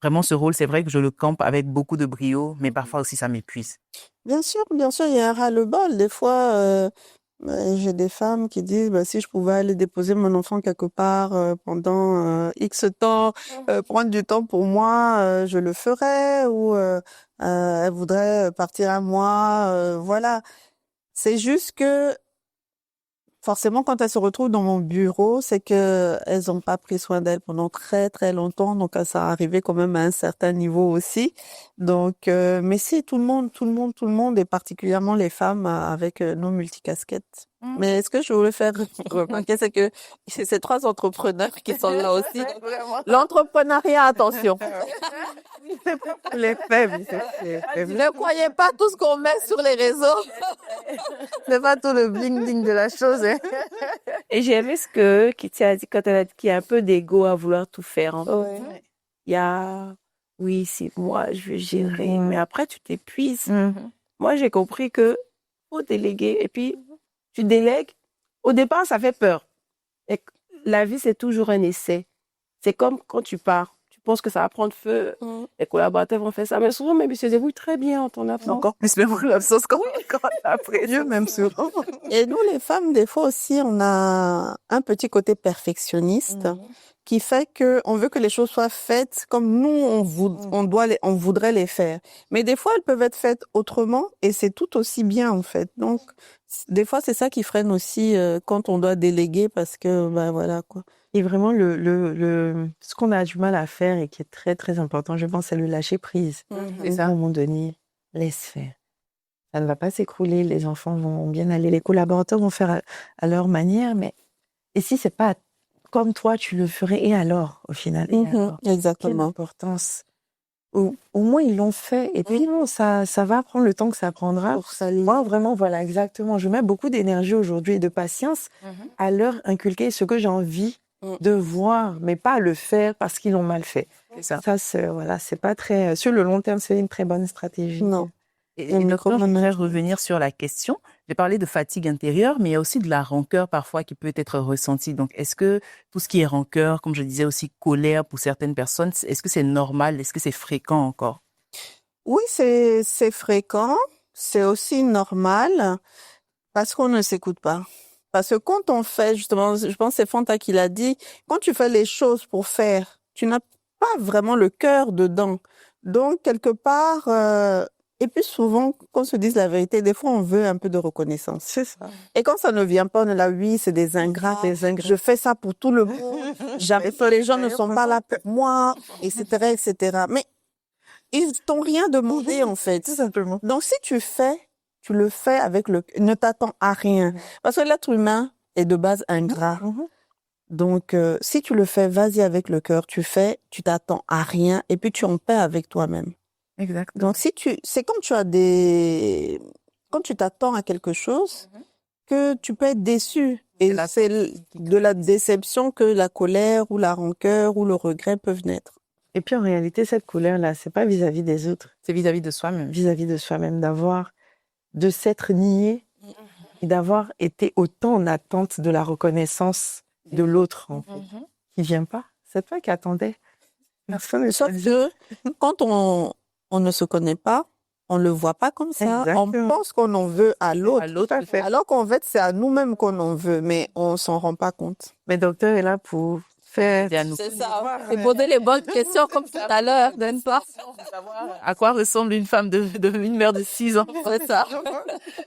vraiment ce rôle, c'est vrai que je le campe avec beaucoup de brio, mais parfois aussi ça m'épuise. Bien sûr, il y a un ras-le-bol. Des fois, j'ai des femmes qui disent, si je pouvais aller déposer mon enfant quelque part pendant X temps, prendre du temps pour moi, je le ferais, ou elle voudrait partir à moi, voilà. C'est juste que forcément, quand elles se retrouvent dans mon bureau, c'est que elles n'ont pas pris soin d'elles pendant très très longtemps, donc ça arrivait quand même à un certain niveau aussi. Donc, mais si tout le monde, et particulièrement les femmes avec nos multicasquettes. Mais ce que je voulais faire remarquer, c'est que c'est ces 3 entrepreneurs qui sont là aussi. L'entrepreneuriat, attention. C'est pas pour les femmes. Ne croyez pas tout ce qu'on met sur les réseaux. C'est pas tout le bling-bling de la chose. Hein. Et j'ai aimé ce que Kitty a dit quand elle a dit qu'il y a un peu d'ego à vouloir tout faire. En fait. Il y a, oui, c'est moi, je vais gérer, mais après tu t'épuises. Moi, j'ai compris que faut déléguer et puis tu délègues. Au départ, ça fait peur. Et la vie, c'est toujours un essai. C'est comme quand tu pars. Tu penses que ça va prendre feu. Les collaborateurs vont faire ça. Mais souvent, même, ils se débrouillent très bien en ton absence. Encore plus même en l'absence quand après. Dieu, même souvent. Et nous, les femmes, des fois aussi, on a un petit côté perfectionniste qui fait que on veut que les choses soient faites comme nous, on voudrait les faire. Mais des fois, elles peuvent être faites autrement et c'est tout aussi bien, en fait. Donc, des fois, c'est ça qui freine aussi quand on doit déléguer parce que, voilà, quoi. Et vraiment, ce qu'on a du mal à faire et qui est très, très important, je pense, c'est le lâcher prise. C'est ça. À un moment donné, laisse faire. Ça ne va pas s'écrouler, les enfants vont bien aller, les collaborateurs vont faire à leur manière, mais et si c'est pas comme toi, tu le ferais, et alors, au final? Exactement. Quelle importance. Au moins, ils l'ont fait, et puis non, ça va prendre le temps que ça prendra. Pour s'aligner. Moi, vraiment, voilà, exactement. Je mets beaucoup d'énergie aujourd'hui et de patience à leur inculquer ce que j'ai envie de voir, mais pas le faire parce qu'ils l'ont mal fait. C'est ça. Ça, c'est pas très... Sur le long terme, c'est une très bonne stratégie. Non. Et docteur, j'aimerais revenir sur la question. J'ai parlé de fatigue intérieure, mais il y a aussi de la rancœur parfois qui peut être ressentie. Donc, est-ce que tout ce qui est rancœur, comme je disais aussi colère pour certaines personnes, est-ce que c'est normal? Est-ce que c'est fréquent encore? Oui, c'est fréquent. c'est aussi normal parce qu'on ne s'écoute pas. Parce que quand on fait, justement, je pense que c'est Fanta qui l'a dit, quand tu fais les choses pour faire, tu n'as pas vraiment le cœur dedans. Donc, quelque part, et puis souvent, qu'on se dise la vérité, des fois, on veut un peu de reconnaissance. C'est ça. Et quand ça ne vient pas, on est là, oui, c'est des ingrats, je fais ça pour tout le monde, jamais les gens ne sont pas là pour moi, etc., etc. Mais ils t'ont rien demandé, en fait. Tout simplement. Donc, si tu fais, tu le fais avec ne t'attends à rien. Parce que l'être humain est de base ingrat. Donc, si tu le fais, vas-y avec le cœur, tu fais, tu t'attends à rien, et puis tu en paix avec toi-même. Exact. Donc, c'est comme quand tu t'attends à quelque chose, que tu peux être déçu. Et c'est de la déception que la colère ou la rancœur ou le regret peuvent naître. Et puis en réalité, cette colère-là, c'est pas vis-à-vis des autres, C'est vis-à-vis de soi-même. vis-à-vis de soi-même, de s'être nié et d'avoir été autant en attente de la reconnaissance de l'autre, en fait, qui vient pas. C'est toi qui attendais. Personne ne Sauf que quand on ne se connaît pas, on le voit pas comme ça. Exactement. On pense qu'on en veut à l'autre. À l'autre, Tout à fait. Alors qu'en fait, c'est à nous-mêmes qu'on en veut, mais on s'en rend pas compte. Mais docteur est là pour faire... c'est à nous. C'est ça. Et poser les bonnes questions comme tout à l'heure, donne pas. À quoi ressemble une femme une mère de 6 ans? C'est ça.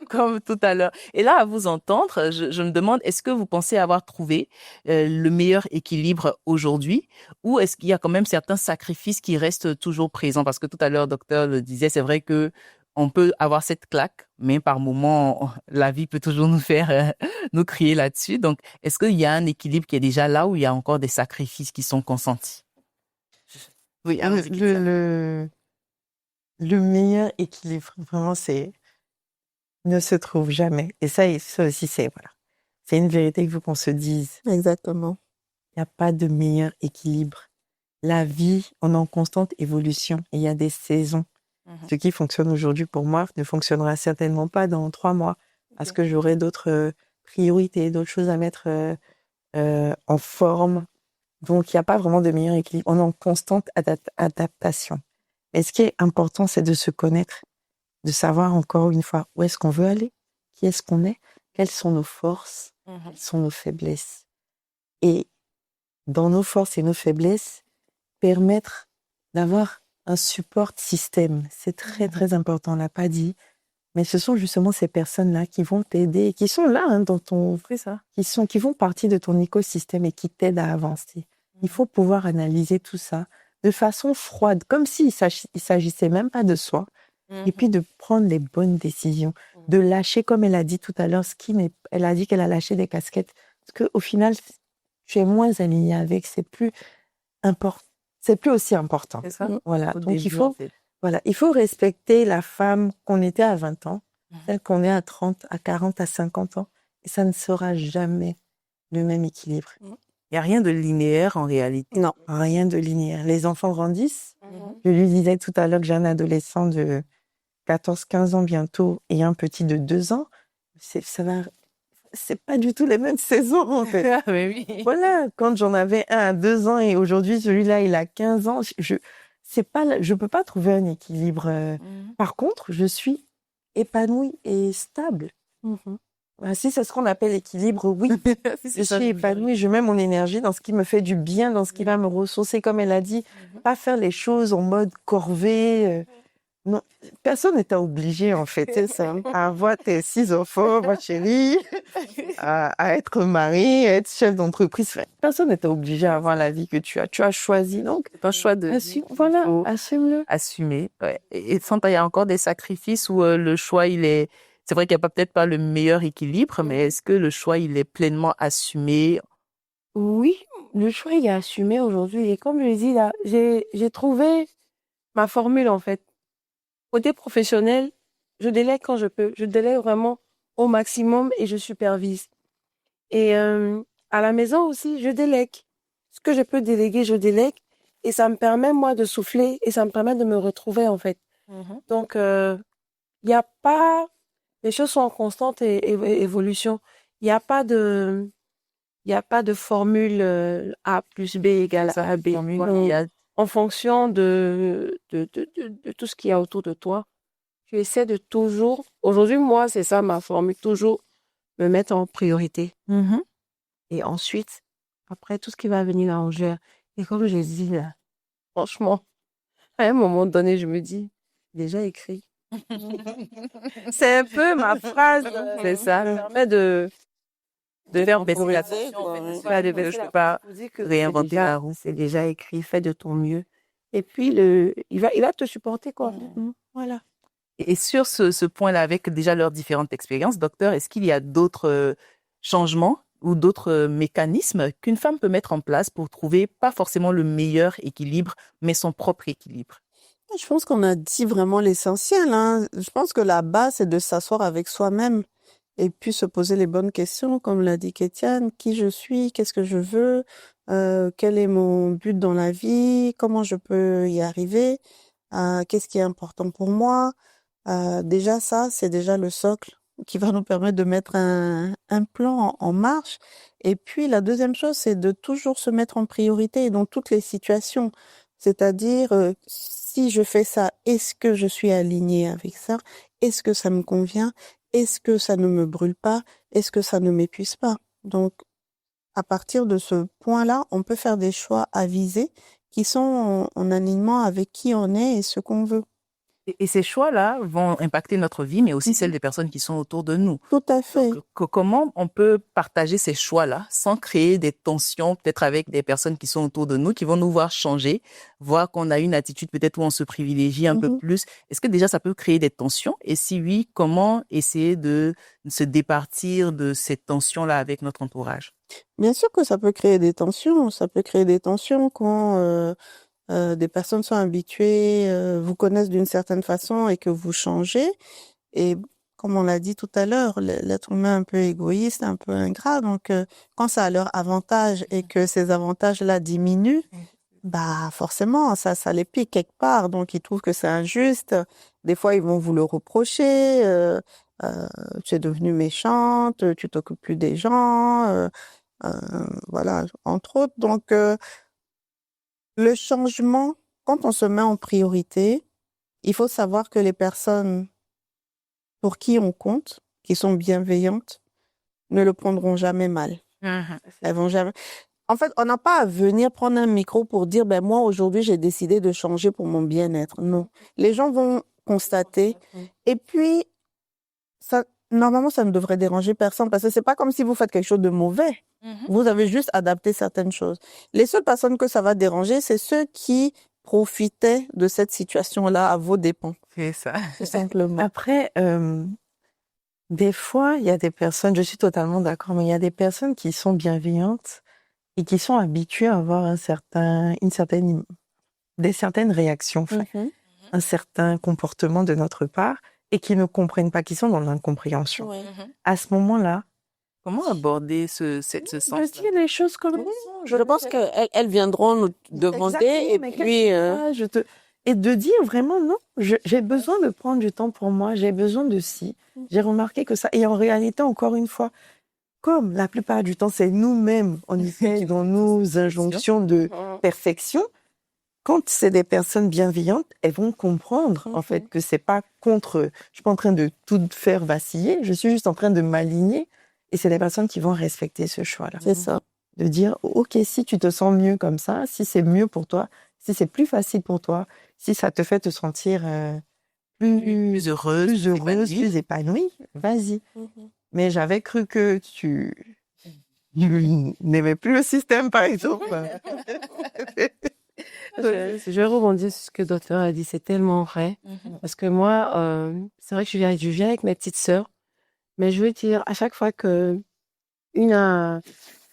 Comme tout à l'heure. Et là, à vous entendre, je me demande, est-ce que vous pensez avoir trouvé le meilleur équilibre aujourd'hui, ou est-ce qu'il y a quand même certains sacrifices qui restent toujours présents? Parce que tout à l'heure, docteur le disait, c'est vrai que on peut avoir cette claque, mais par moments, la vie peut toujours nous faire nous crier là-dessus. Donc, est-ce qu'il y a un équilibre qui est déjà là, ou il y a encore des sacrifices qui sont consentis? Oui, le meilleur équilibre, vraiment, ne se trouve jamais. Et ça aussi, c'est une vérité qu'il faut qu'on se dise. Exactement. Il n'y a pas de meilleur équilibre. La vie, on est en constante évolution et il y a des saisons. Ce qui fonctionne aujourd'hui pour moi ne fonctionnera certainement pas dans 3 mois parce que j'aurai d'autres priorités, d'autres choses à mettre en forme. Donc, il n'y a pas vraiment de meilleur équilibre. On est en constante adaptation. Et ce qui est important, c'est de se connaître, de savoir encore une fois où est-ce qu'on veut aller, qui est-ce qu'on est, quelles sont nos forces, quelles sont nos faiblesses. Et dans nos forces et nos faiblesses, permettre d'avoir un support système. C'est très, très important, on l'a pas dit. Mais ce sont justement ces personnes-là qui vont t'aider, qui sont là dans ton... qui font partie de ton écosystème et qui t'aident à avancer. Il faut pouvoir analyser tout ça de façon froide, comme s'il s'agissait même pas de soi. Et puis de prendre les bonnes décisions, de lâcher, comme elle a dit tout à l'heure, elle a dit qu'elle a lâché des casquettes. Parce qu'au final, tu es moins aligné avec, c'est plus aussi important. C'est ça. Voilà. Donc Début, il faut respecter la femme qu'on était à 20 ans, celle qu'on est à 30, à 40, à 50 ans. Et ça ne sera jamais le même équilibre. Il n'y a rien de linéaire en réalité. Non, rien de linéaire. Les enfants grandissent. Je lui disais tout à l'heure que j'ai un adolescent de 14-15 ans bientôt et un petit de 2 ans. C'est pas du tout les mêmes saisons, en fait. Mais oui. Voilà, quand j'en avais un à 2 ans et aujourd'hui, celui-là, il a 15 ans, je peux pas trouver un équilibre. Par contre, je suis épanouie et stable. Voilà, si c'est ce qu'on appelle équilibre, oui. Je suis épanouie, je mets mon énergie dans ce qui me fait du bien, dans ce qui va me ressourcer, comme elle a dit. Pas faire les choses en mode corvée. Non, personne n'est obligé, en fait, c'est ça, à avoir tes 6 enfants, ma chérie, à être marié, à être chef d'entreprise. Personne n'est obligé à avoir la vie que tu as. Tu as choisi, donc. C'est un choix de vie. Voilà, assume-le. Assumer. Ouais. Et Fanta, il y a encore des sacrifices où le choix, c'est vrai qu'il n'y a peut-être pas le meilleur équilibre, mais est-ce que le choix, il est pleinement assumé? Oui, le choix, il est assumé aujourd'hui. Et comme je l'ai dit là, j'ai trouvé ma formule, en fait. Côté professionnel, je délègue quand je peux. Je délègue vraiment au maximum et je supervise. Et à la maison aussi, je délègue. Ce que je peux déléguer, je délègue. Et ça me permet, moi, de souffler et ça me permet de me retrouver, en fait. Donc, il n'y a pas... Les choses sont en constante évolution. Il n'y a pas de formule A plus B égale à B. Voilà. En fonction de tout ce qu'il y a autour de toi, tu essaies de toujours... Aujourd'hui, moi, c'est ça ma formule, toujours me mettre en priorité. Et ensuite, après, tout ce qui va venir là, on gère. Et comme j'ai dit, là, franchement, à un moment donné, je me dis, déjà écrit. C'est un peu ma phrase. C'est ça. Ça me permet de faire baisser la prioriser, tension, en quoi, fait. hein. C'est pas de- je peux pas Je vous dis que réinventer la roue. c'est déjà écrit, fais de ton mieux. Et puis, il va te supporter, quoi. Voilà. Et sur ce point-là, avec déjà leurs différentes expériences, docteur, est-ce qu'il y a d'autres changements ou d'autres mécanismes qu'une femme peut mettre en place pour trouver pas forcément le meilleur équilibre, mais son propre équilibre? Je pense qu'on a dit vraiment l'essentiel, hein. Je pense que la base, c'est de s'asseoir avec soi-même et puis se poser les bonnes questions, comme l'a dit Kétiane. Qui je suis? Qu'est-ce que je veux? Quel est mon but dans la vie? Comment je peux y arriver? Qu'est-ce qui est important pour moi? Déjà, ça, c'est déjà le socle qui va nous permettre de mettre un plan en marche. Et puis, la deuxième chose, c'est de toujours se mettre en priorité dans toutes les situations. C'est-à-dire, si je fais ça, est-ce que je suis alignée avec ça? Est-ce que ça me convient? Est-ce que ça ne me brûle pas? Est-ce que ça ne m'épuise pas? Donc, à partir de ce point-là, on peut faire des choix avisés qui sont en alignement avec qui on est et ce qu'on veut. Et ces choix-là vont impacter notre vie, mais aussi celle des personnes qui sont autour de nous. Tout à fait. Donc, comment on peut partager ces choix-là sans créer des tensions, peut-être avec des personnes qui sont autour de nous, qui vont nous voir changer, voir qu'on a une attitude peut-être où on se privilégie un peu plus. Est-ce que déjà ça peut créer des tensions? Et si oui, comment essayer de se départir de ces tensions-là avec notre entourage? Bien sûr que ça peut créer des tensions. Ça peut créer des tensions quand des personnes sont habituées, vous connaissent d'une certaine façon et que vous changez. Et comme on l'a dit tout à l'heure, l'être humain est un peu égoïste, un peu ingrat. Donc, quand ça a leur avantage et que ces avantages-là diminuent, bah forcément, ça les pique quelque part. Donc, ils trouvent que c'est injuste. Des fois, ils vont vous le reprocher. Tu es devenue méchante, tu t'occupes plus des gens. Voilà, entre autres. Donc, le changement, quand on se met en priorité, il faut savoir que les personnes pour qui on compte, qui sont bienveillantes, ne le prendront jamais mal. Elles vont jamais... En fait, on n'a pas à venir prendre un micro pour dire, ben moi, aujourd'hui, j'ai décidé de changer pour mon bien-être. Non. Les gens vont constater. Et puis, ça, normalement, ça ne devrait déranger personne parce que c'est pas comme si vous faites quelque chose de mauvais. Vous avez juste adapté certaines choses. Les seules personnes que ça va déranger, c'est ceux qui profitaient de cette situation-là à vos dépens. C'est ça. Tout simplement. Après, des fois, il y a des personnes, je suis totalement d'accord, mais il y a des personnes qui sont bienveillantes et qui sont habituées à avoir des certaines réactions, un certain comportement de notre part et qui ne comprennent pas, qui sont dans l'incompréhension. À ce moment-là, comment aborder ce sens-là? je dis les choses comme elles sont. Je pense qu'elles viendront nous demander et puis... Et de dire vraiment non, j'ai besoin de prendre du temps pour moi, j'ai besoin de ci. J'ai remarqué que ça. Et en réalité, encore une fois, comme la plupart du temps, c'est nous-mêmes, on essaie dans nos injonctions de perfection. Quand c'est des personnes bienveillantes, elles vont comprendre en fait que c'est pas contre. Je suis pas en train de tout faire vaciller. Je suis juste en train de m'aligner. Et c'est des personnes qui vont respecter ce choix-là. C'est ça. De dire, ok, si tu te sens mieux comme ça, si c'est mieux pour toi, si c'est plus facile pour toi, si ça te fait te sentir plus heureuse, plus épanouie, vas-y. Mais j'avais cru que tu n'aimais plus le système, par exemple. Je rebondis sur ce que le docteur a dit, c'est tellement vrai. Parce que moi, c'est vrai que je viens avec mes petites sœurs, mais je veux dire, à chaque fois que une a un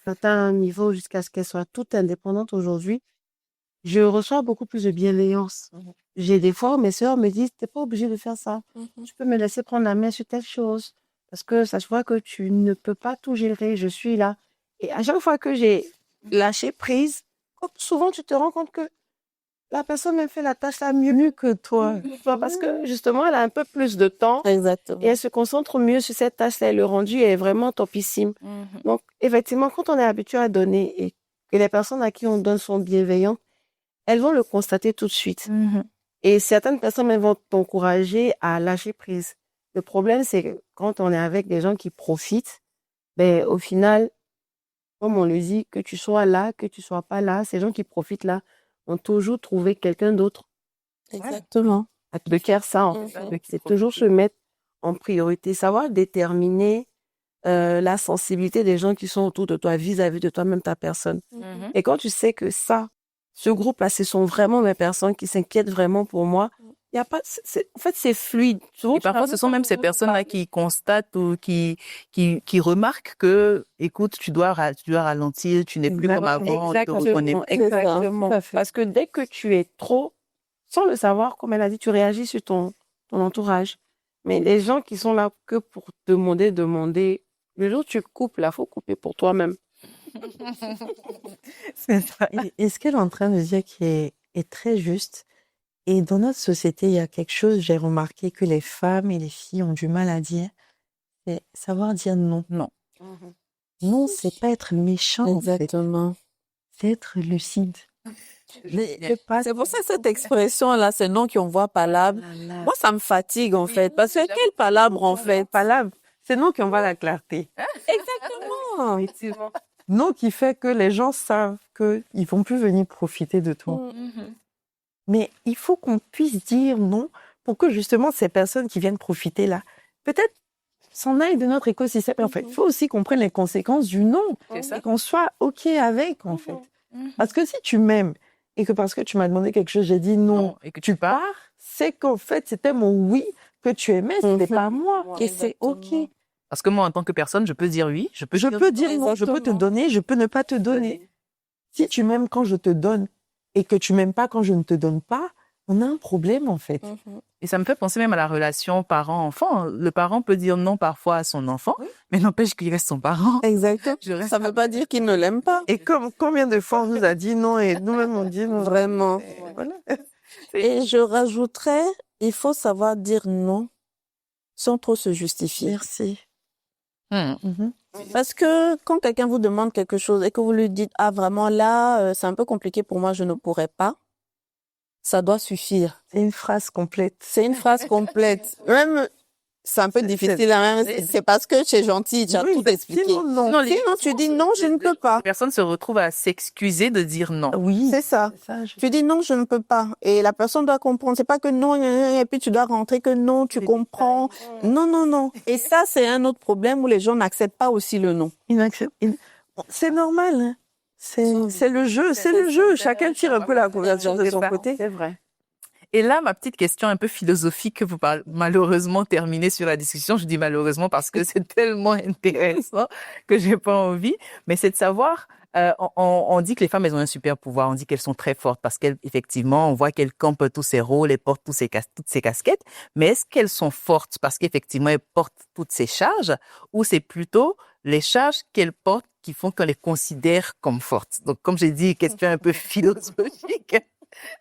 certain niveau jusqu'à ce qu'elle soit toute indépendante aujourd'hui, je reçois beaucoup plus de bienveillance. J'ai des fois où mes sœurs me disent, t'es pas obligé de faire ça. Tu peux me laisser prendre la main sur telle chose. Parce que ça se voit que tu ne peux pas tout gérer. Je suis là. Et à chaque fois que j'ai lâché prise, souvent tu te rends compte que la personne a fait la tâche là mieux que toi. Parce que justement, elle a un peu plus de temps. Exactement. Et elle se concentre mieux sur cette tâche-là. Et le rendu est vraiment topissime. Donc, effectivement, quand on est habitué à donner et que les personnes à qui on donne sont bienveillantes, elles vont le constater tout de suite. Et certaines personnes même vont t'encourager à lâcher prise. Le problème, c'est que quand on est avec des gens qui profitent, ben, au final, comme on le dit, que tu sois là, que tu sois pas là, ces gens qui profitent là ont toujours trouvé quelqu'un d'autre Exactement. à te faire ça, en fait. Mhm. Donc, c'est toujours se mettre en priorité, savoir déterminer la sensibilité des gens qui sont autour de toi, vis-à-vis de toi-même, ta personne. Mhm. Et quand tu sais que ça, ce groupe-là, ce sont vraiment mes personnes qui s'inquiètent vraiment pour moi, il y a pas, en fait, c'est fluide. Souvent, Et parfois, ce sont même ces personnes-là qui constatent ou qui remarquent que, écoute, tu dois ralentir, tu n'es plus comme avant, on te reconnaît plus. Exactement. Tout à fait. Parce que dès que tu es trop, sans le savoir, comme elle a dit, tu réagis sur ton entourage. Mais les gens qui sont là que pour demander, le jour où tu coupes, là, faut couper pour toi-même. C'est ça. Et ce qu'elle est en train de dire qui est très juste. Et dans notre société, il y a quelque chose, j'ai remarqué que les femmes et les filles ont du mal à dire, c'est savoir dire non. Non. Non, c'est pas être méchant, en fait. Exactement. C'est être lucide. C'est pour ça que cette expression-là, c'est non qu'on voit palabre. Moi, ça me fatigue, en fait. Parce que quelle palabre, en fait? Palabre, c'est non qu'on voit la clarté. Exactement. Effectivement. Non qui fait que les gens savent qu'ils vont plus venir profiter de toi. Mais il faut qu'on puisse dire non pour que justement ces personnes qui viennent profiter là, peut-être s'en aillent de notre écosystème. En fait, il faut aussi qu'on prenne les conséquences du non et qu'on soit OK avec, en fait. Parce que si tu m'aimes et que parce que tu m'as demandé quelque chose, j'ai dit non et que tu pars, c'est qu'en fait, c'était mon oui que tu aimais, c'était pas moi. Et c'est Exactement. OK. Parce que moi, en tant que personne, je peux dire oui, je peux Je dire peux dire non, je peux te donner, je peux ne pas te donner. Si tu m'aimes quand je te donne et que tu m'aimes pas quand je ne te donne pas, on a un problème, en fait. Et ça me fait penser même à la relation parent-enfant. Le parent peut dire non parfois à son enfant, mais n'empêche qu'il reste son parent. Exactement. Je reste Ça ne veut pas dire qu'il ne l'aime pas. Et comme combien de fois on nous a dit non et nous-mêmes on dit non. Vraiment. Voilà. Et je rajouterais, il faut savoir dire non sans trop se justifier. Merci. Parce que quand quelqu'un vous demande quelque chose et que vous lui dites, ah vraiment là, c'est un peu compliqué pour moi, je ne pourrais pas, ça doit suffire. C'est une phrase complète. C'est une phrase complète. Même, c'est un peu difficile. Hein. C'est parce que tu es gentil, tu as tout expliqué. Sinon, non. Sinon, tu dis non, je ne peux pas. La personne se retrouve à s'excuser de dire non. Oui. C'est ça. Je- Tu dis non, je ne peux pas. Et la personne doit comprendre. C'est pas que non, et puis tu dois rentrer que non, tu comprends. Non, non, non. Et ça, c'est un autre problème où les gens n'acceptent pas aussi le non. C'est normal. Hein. C'est le jeu. C'est le jeu. Chacun tire un peu la couverture de son côté. C'est vrai. Et là, ma petite question un peu philosophique que vous parlez, malheureusement terminée sur la discussion. Je dis malheureusement parce que c'est tellement intéressant que j'ai pas envie. Mais c'est de savoir, on dit que les femmes, elles ont un super pouvoir. On dit qu'elles sont très fortes parce qu'effectivement, on voit qu'elles campent tous ces rôles, elles portent toutes ces casquettes. Mais est-ce qu'elles sont fortes parce qu'effectivement, elles portent toutes ces charges ou c'est plutôt les charges qu'elles portent qui font qu'on les considère comme fortes? Donc, comme j'ai dit, question un peu philosophique.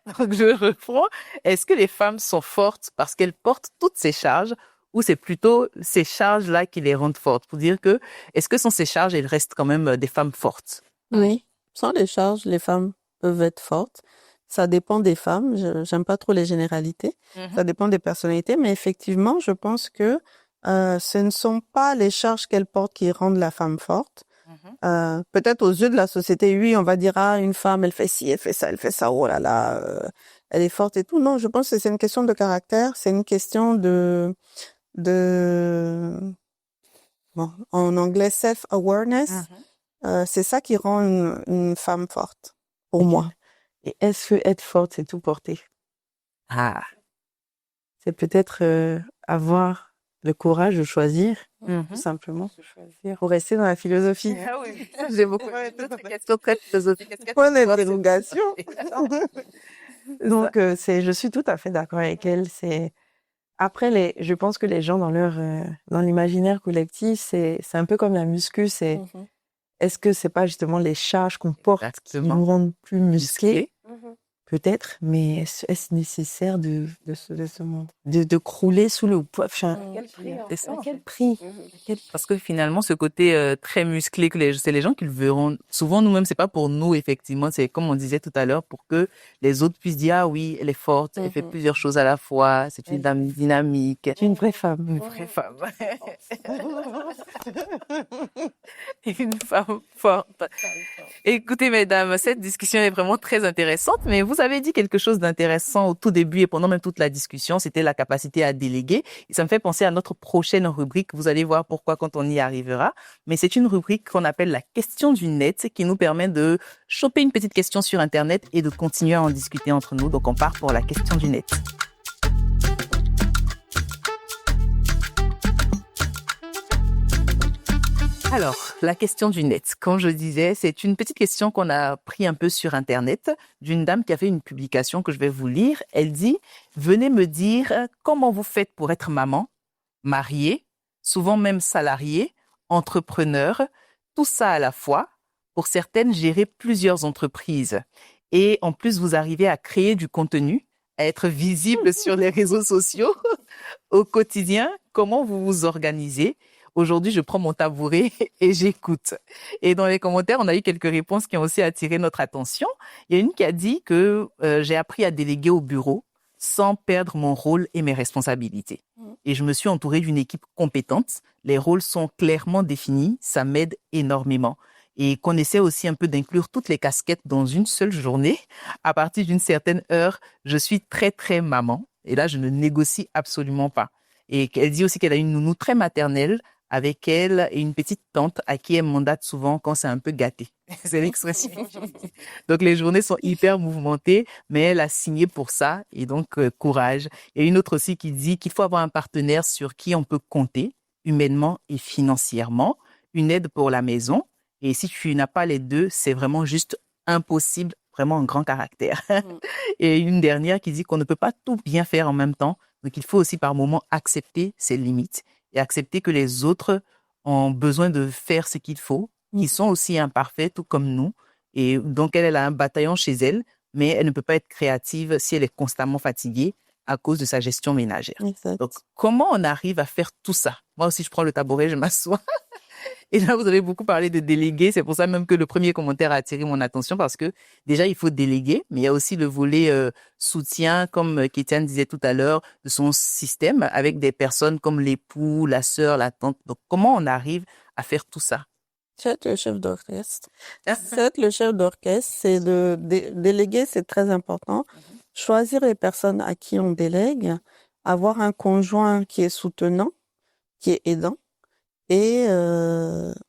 Donc, je reprends. Est-ce que les femmes sont fortes parce qu'elles portent toutes ces charges ou c'est plutôt ces charges-là qui les rendent fortes? Pour dire que, est-ce que sans ces charges, elles restent quand même des femmes fortes? Oui. Sans les charges, les femmes peuvent être fortes. Ça dépend des femmes. J'aime pas trop les généralités. Ça dépend des personnalités. Mais effectivement, je pense que ce ne sont pas les charges qu'elles portent qui rendent la femme forte. Peut-être aux yeux de la société, oui, on va dire, ah, une femme, elle fait ci, elle fait ça, oh là là, elle est forte et tout. Non, je pense que c'est une question de caractère, c'est une question de, bon, en anglais, self-awareness. C'est ça qui rend une femme forte, pour moi. Et est-ce que être forte, c'est tout porter? Ah. C'est peut-être avoir le courage de choisir, tout simplement, pour rester dans la philosophie. Ah oui, j'ai beaucoup aimé cette question très philosophique. Point d'interrogation. Donc, je suis tout à fait d'accord avec elle. Après, je pense que les gens dans l'imaginaire collectif, c'est un peu comme la muscu. Est-ce que c'est pas justement les charges qu'on porte qui nous rendent plus musclés? peut-être, mais est-ce nécessaire de crouler sous le poids? Enfin, C'est ça, à en quel fait. prix? Parce que finalement, ce côté très musclé, c'est les gens qui le verront. Souvent, nous-mêmes, c'est pas pour nous, effectivement. C'est comme on disait tout à l'heure, pour que les autres puissent dire, ah oui, elle est forte, elle fait plusieurs choses à la fois, c'est une dame dynamique. C'est une vraie femme. Une vraie femme. Une femme forte. Écoutez, mesdames, cette discussion est vraiment très intéressante, mais vous avez dit quelque chose d'intéressant au tout début et pendant même toute la discussion, c'était la capacité à déléguer. Et ça me fait penser à notre prochaine rubrique. Vous allez voir pourquoi quand on y arrivera. Mais c'est une rubrique qu'on appelle la question du net qui nous permet de choper une petite question sur Internet et de continuer à en discuter entre nous. Donc, on part pour la question du net. Alors, la question du net, comme je disais, c'est une petite question qu'on a pris un peu sur Internet d'une dame qui a fait une publication que je vais vous lire. Elle dit « Venez me dire comment vous faites pour être maman, mariée, souvent même salariée, entrepreneur, tout ça à la fois, pour certaines gérer plusieurs entreprises. Et en plus, vous arrivez à créer du contenu, à être visible sur les réseaux sociaux au quotidien. Comment vous vous organisez ? Aujourd'hui, je prends mon tabouret et j'écoute. Et dans les commentaires, on a eu quelques réponses qui ont aussi attiré notre attention. Il y a une qui a dit que j'ai appris à déléguer au bureau sans perdre mon rôle et mes responsabilités. Et je me suis entourée d'une équipe compétente. Les rôles sont clairement définis. Ça m'aide énormément. Et qu'on essaie aussi un peu d'inclure toutes les casquettes dans une seule journée. À partir d'une certaine heure, je suis très, très maman. Et là, je ne négocie absolument pas. Et elle dit aussi qu'elle a une nounou très maternelle avec elle et une petite tante à qui elle mandate souvent quand c'est un peu gâté. C'est l'expression. Donc, les journées sont hyper mouvementées, mais elle a signé pour ça et donc courage. Il y a une autre aussi qui dit qu'il faut avoir un partenaire sur qui on peut compter humainement et financièrement, une aide pour la maison. Et si tu n'as pas les deux, c'est vraiment juste impossible, vraiment un grand caractère. Et une dernière qui dit qu'on ne peut pas tout bien faire en même temps. Donc, il faut aussi par moments accepter ses limites et accepter que les autres ont besoin de faire ce qu'il faut, qu'ils sont aussi imparfaits, tout comme nous. Et donc, elle a un bataillon chez elle, mais elle ne peut pas être créative si elle est constamment fatiguée à cause de sa gestion ménagère. Exact. Donc, comment on arrive à faire tout ça? Moi aussi, je prends le tabouret, je m'assois. Et là, vous avez beaucoup parlé de déléguer. C'est pour ça même que le premier commentaire a attiré mon attention parce que déjà, il faut déléguer, mais il y a aussi le volet soutien, comme Kétiane disait tout à l'heure, de son système avec des personnes comme l'époux, la sœur, la tante. Donc, comment on arrive à faire tout ça? Être le chef d'orchestre. Être le chef d'orchestre, c'est de déléguer, c'est très important. Choisir les personnes à qui on délègue, avoir un conjoint qui est soutenant, qui est aidant. Et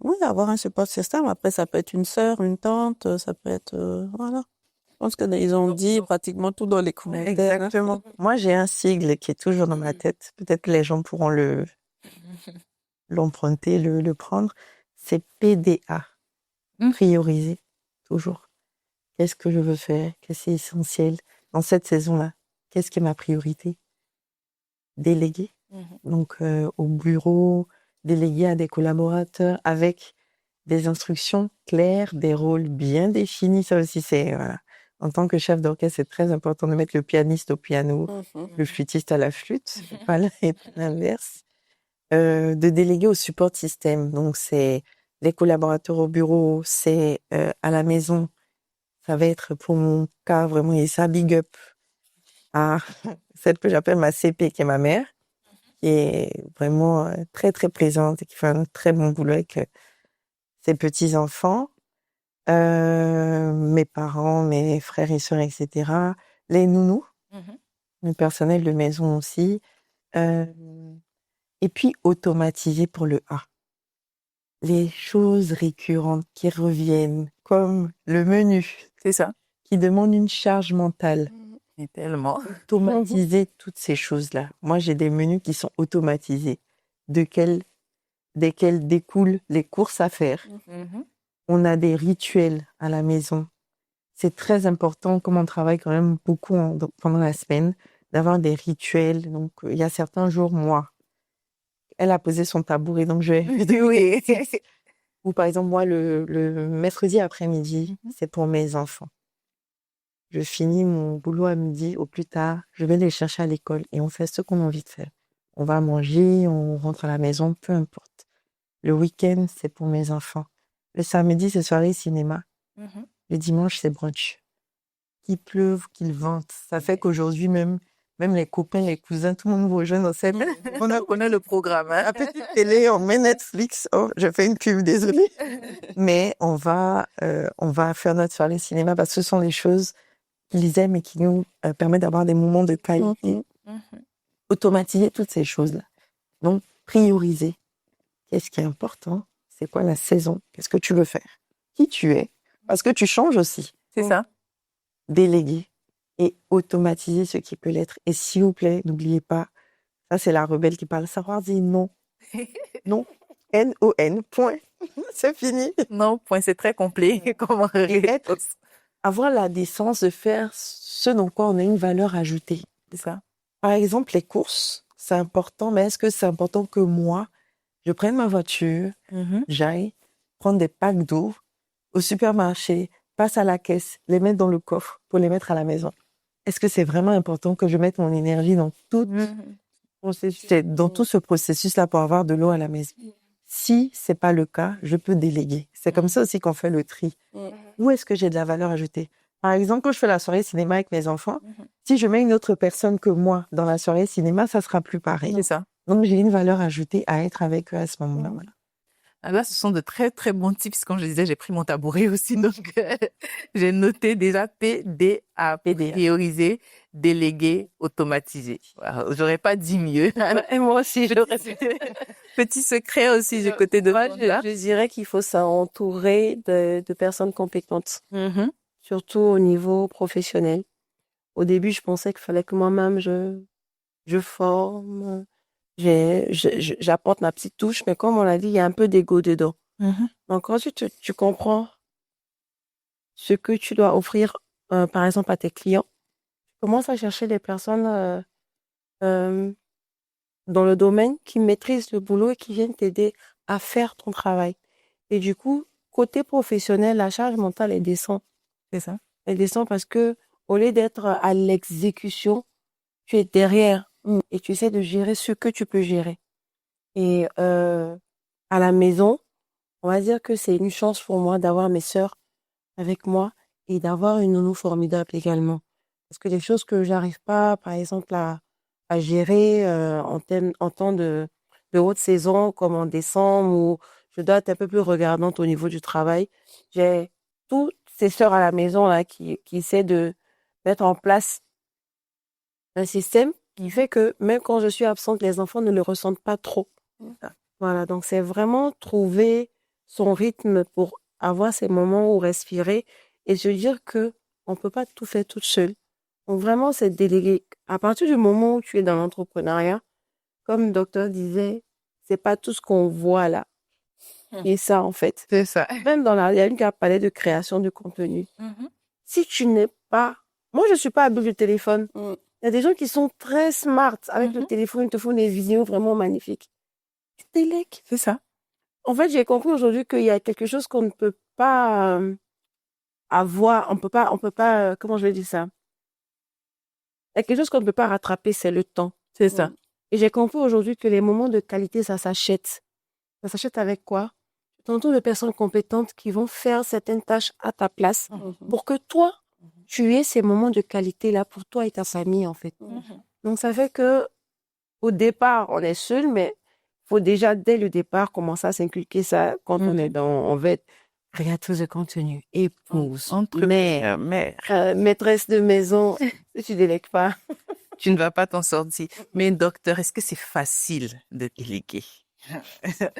oui, avoir un support système. Après, ça peut être une sœur, une tante, ça peut être voilà. Je pense qu'ils ont dit pratiquement tout dans les commentaires. Exactement. Moi, j'ai un sigle qui est toujours dans ma tête. Peut-être que les gens pourront l'emprunter, le prendre. C'est PDA. Prioriser, toujours. Qu'est-ce que je veux faire? Qu'est-ce qui est essentiel dans cette saison-là? Qu'est-ce qui est ma priorité? Déléguer. Donc, au bureau, déléguer à des collaborateurs avec des instructions claires, des rôles bien définis. Ça aussi, c'est voilà. En tant que chef d'orchestre, c'est très important de mettre le pianiste au piano, le flûtiste à la flûte, pas l'inverse. De déléguer au support système. Donc, c'est les collaborateurs au bureau, c'est à la maison. Ça va être pour mon cas vraiment, et ça, big up à celle que j'appelle ma CP, qui est ma mère, qui est vraiment très, très présente et qui fait un très bon boulot avec ses petits-enfants, mes parents, mes frères et sœurs, etc. Les nounous, le personnel de maison aussi. Et puis, automatiser pour le A. Les choses récurrentes qui reviennent, comme le menu. C'est ça. Qui demande une charge mentale. Et tellement. Automatiser toutes ces choses-là. Moi, j'ai des menus qui sont automatisés, desquels découlent les courses à faire. On a des rituels à la maison. C'est très important, comme on travaille quand même beaucoup pendant la semaine, d'avoir des rituels. Donc, il y a certains jours, moi, elle a posé son tabouret, donc je vais... Oui. Ou par exemple, moi, le mercredi après-midi, c'est pour mes enfants. je finis mon boulot à midi au plus tard, je vais les chercher à l'école et on fait ce qu'on a envie de faire. On va manger, on rentre à la maison, peu importe. Le week-end, c'est pour mes enfants. Le samedi, c'est soirée cinéma. Le dimanche, c'est brunch. Qu'il pleuve, qu'il vente. Ça fait qu'aujourd'hui, même les copains, les cousins, tout le monde vous rejoint dans cette... On a le programme. Hein. La petite télé, on met Netflix. Oh, je fais une pub, désolée. Mais on va faire notre soirée cinéma parce que ce sont les choses qu'ils aiment et qui nous permettent d'avoir des moments de qualité. Automatiser toutes ces choses-là. Donc, prioriser. Qu'est-ce qui est important? C'est quoi la saison? Qu'est-ce que tu veux faire? Qui tu es? Parce que tu changes aussi. C'est ça. Déléguer et automatiser ce qui peut l'être. Et s'il vous plaît, n'oubliez pas, ça c'est la rebelle qui parle, savoir dire non. Non. N-O-N, point. C'est fini. Non, point, c'est très complet. Comment Avoir la décence de faire ce dans quoi on a une valeur ajoutée. C'est ça. Par exemple, les courses, c'est important, mais est-ce que c'est important que moi, je prenne ma voiture, j'aille prendre des packs d'eau au supermarché, passe à la caisse, les mettre dans le coffre pour les mettre à la maison? Est-ce que c'est vraiment important que je mette mon énergie dans tout ce processus-là pour avoir de l'eau à la maison? Si c'est pas le cas, je peux déléguer. C'est comme ça aussi qu'on fait le tri. Où est-ce que j'ai de la valeur ajoutée? Par exemple, quand je fais la soirée cinéma avec mes enfants, si je mets une autre personne que moi dans la soirée cinéma, ça sera plus pareil. C'est ça. Donc, j'ai une valeur ajoutée à être avec eux à ce moment-là. Voilà. Ah là, ce sont de très, très bons tips. Comme je disais, j'ai pris mon tabouret aussi. Donc, j'ai noté déjà PDA, prioriser, déléguer, automatiser. Voilà, j'aurais pas dit mieux. Et moi aussi, j'aurais Petit secret aussi du côté de moi, Fonda. je dirais qu'il faut s'entourer de personnes compétentes, surtout au niveau professionnel. Au début, je pensais qu'il fallait que moi-même, je forme, j'apporte ma petite touche, mais comme on l'a dit, il y a un peu d'ego dedans. Donc, quand tu comprends ce que tu dois offrir, par exemple, à tes clients, tu commences à chercher des personnes dans le domaine qui maîtrisent le boulot et qui viennent t'aider à faire ton travail. Et du coup, côté professionnel, la charge mentale, elle descend. C'est ça. Elle descend parce que, au lieu d'être à l'exécution, tu es derrière et tu essaies de gérer ce que tu peux gérer. Et à la maison, on va dire que c'est une chance pour moi d'avoir mes sœurs avec moi et d'avoir une nounou formidable également. Parce que les choses que j'arrive pas, par exemple, à gérer en temps de haute saison, comme en décembre, où je dois être un peu plus regardante au niveau du travail, j'ai toutes ces sœurs à la maison là qui essaient de mettre en place un système qui fait que même quand je suis absente, les enfants ne le ressentent pas trop. Voilà, donc c'est vraiment trouver son rythme pour avoir ces moments où respirer et se dire que on peut pas tout faire toute seule. Donc vraiment, c'est déléguer. À partir du moment où tu es dans l'entrepreneuriat, comme le docteur disait, c'est pas tout ce qu'on voit là. Et ça, en fait. C'est ça. Même il y a une qui a parlé de création de contenu. Si tu n'es pas... Moi, je suis pas habile du téléphone. Il y a des gens qui sont très smart avec le téléphone, ils te font des vidéos vraiment magnifiques. Tu délègues. C'est ça. En fait, j'ai compris aujourd'hui qu'il y a quelque chose qu'on ne peut pas avoir. On peut pas, comment je vais dire ça? Il y a quelque chose qu'on ne peut pas rattraper, c'est le temps. C'est ça. Et j'ai compris aujourd'hui que les moments de qualité, ça s'achète. Ça s'achète avec quoi? Tu t'entoures de personnes compétentes qui vont faire certaines tâches à ta place pour que toi, tu aies ces moments de qualité-là pour toi et ta famille, en fait. Donc, ça fait que au départ, on est seul, mais il faut déjà, dès le départ, commencer à s'inculquer ça quand on veut être créatrice de contenu, épouse, mère, maîtresse de maison. Si tu délègues pas, tu ne vas pas t'en sortir. Mais docteur, est-ce que c'est facile de déléguer?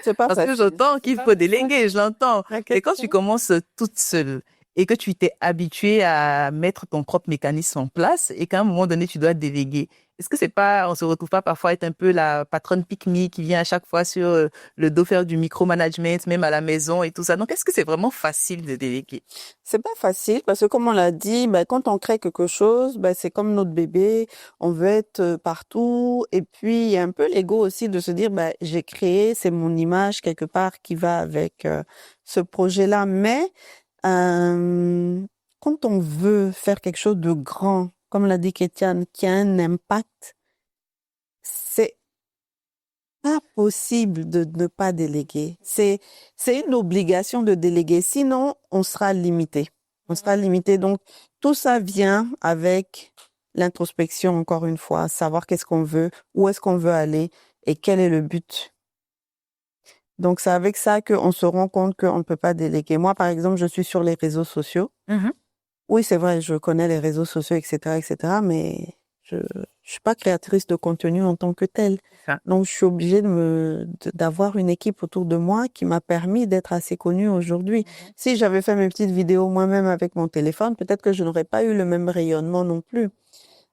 C'est pas Parce facile. que j'entends qu'il faut déléguer, je l'entends. Et quand tu commences toute seule et que tu t'es habitué à mettre ton propre mécanisme en place et qu'à un moment donné, tu dois déléguer, est-ce que c'est pas, on se retrouve pas parfois à être un peu la patronne pique-me qui vient à chaque fois sur le dos faire du micromanagement, même à la maison et tout ça? Donc, est-ce que c'est vraiment facile de déléguer? C'est pas facile parce que comme on l'a dit, quand on crée quelque chose, c'est comme notre bébé, on veut être partout et puis il y a un peu l'ego aussi de se dire j'ai créé, c'est mon image quelque part qui va avec ce projet-là, mais quand on veut faire quelque chose de grand, comme l'a dit Kétiane, qui a un impact, c'est pas possible de ne pas déléguer. C'est une obligation de déléguer. Sinon, on sera limité. On sera limité. Donc, tout ça vient avec l'introspection, encore une fois, savoir qu'est-ce qu'on veut, où est-ce qu'on veut aller et quel est le but. Donc, c'est avec ça qu'on se rend compte qu'on ne peut pas déléguer. Moi, par exemple, je suis sur les réseaux sociaux. Oui, c'est vrai, je connais les réseaux sociaux, etc., mais je suis pas créatrice de contenu en tant que telle. Donc, je suis obligée d'avoir une équipe autour de moi qui m'a permis d'être assez connue aujourd'hui. Si j'avais fait mes petites vidéos moi-même avec mon téléphone, peut-être que je n'aurais pas eu le même rayonnement non plus.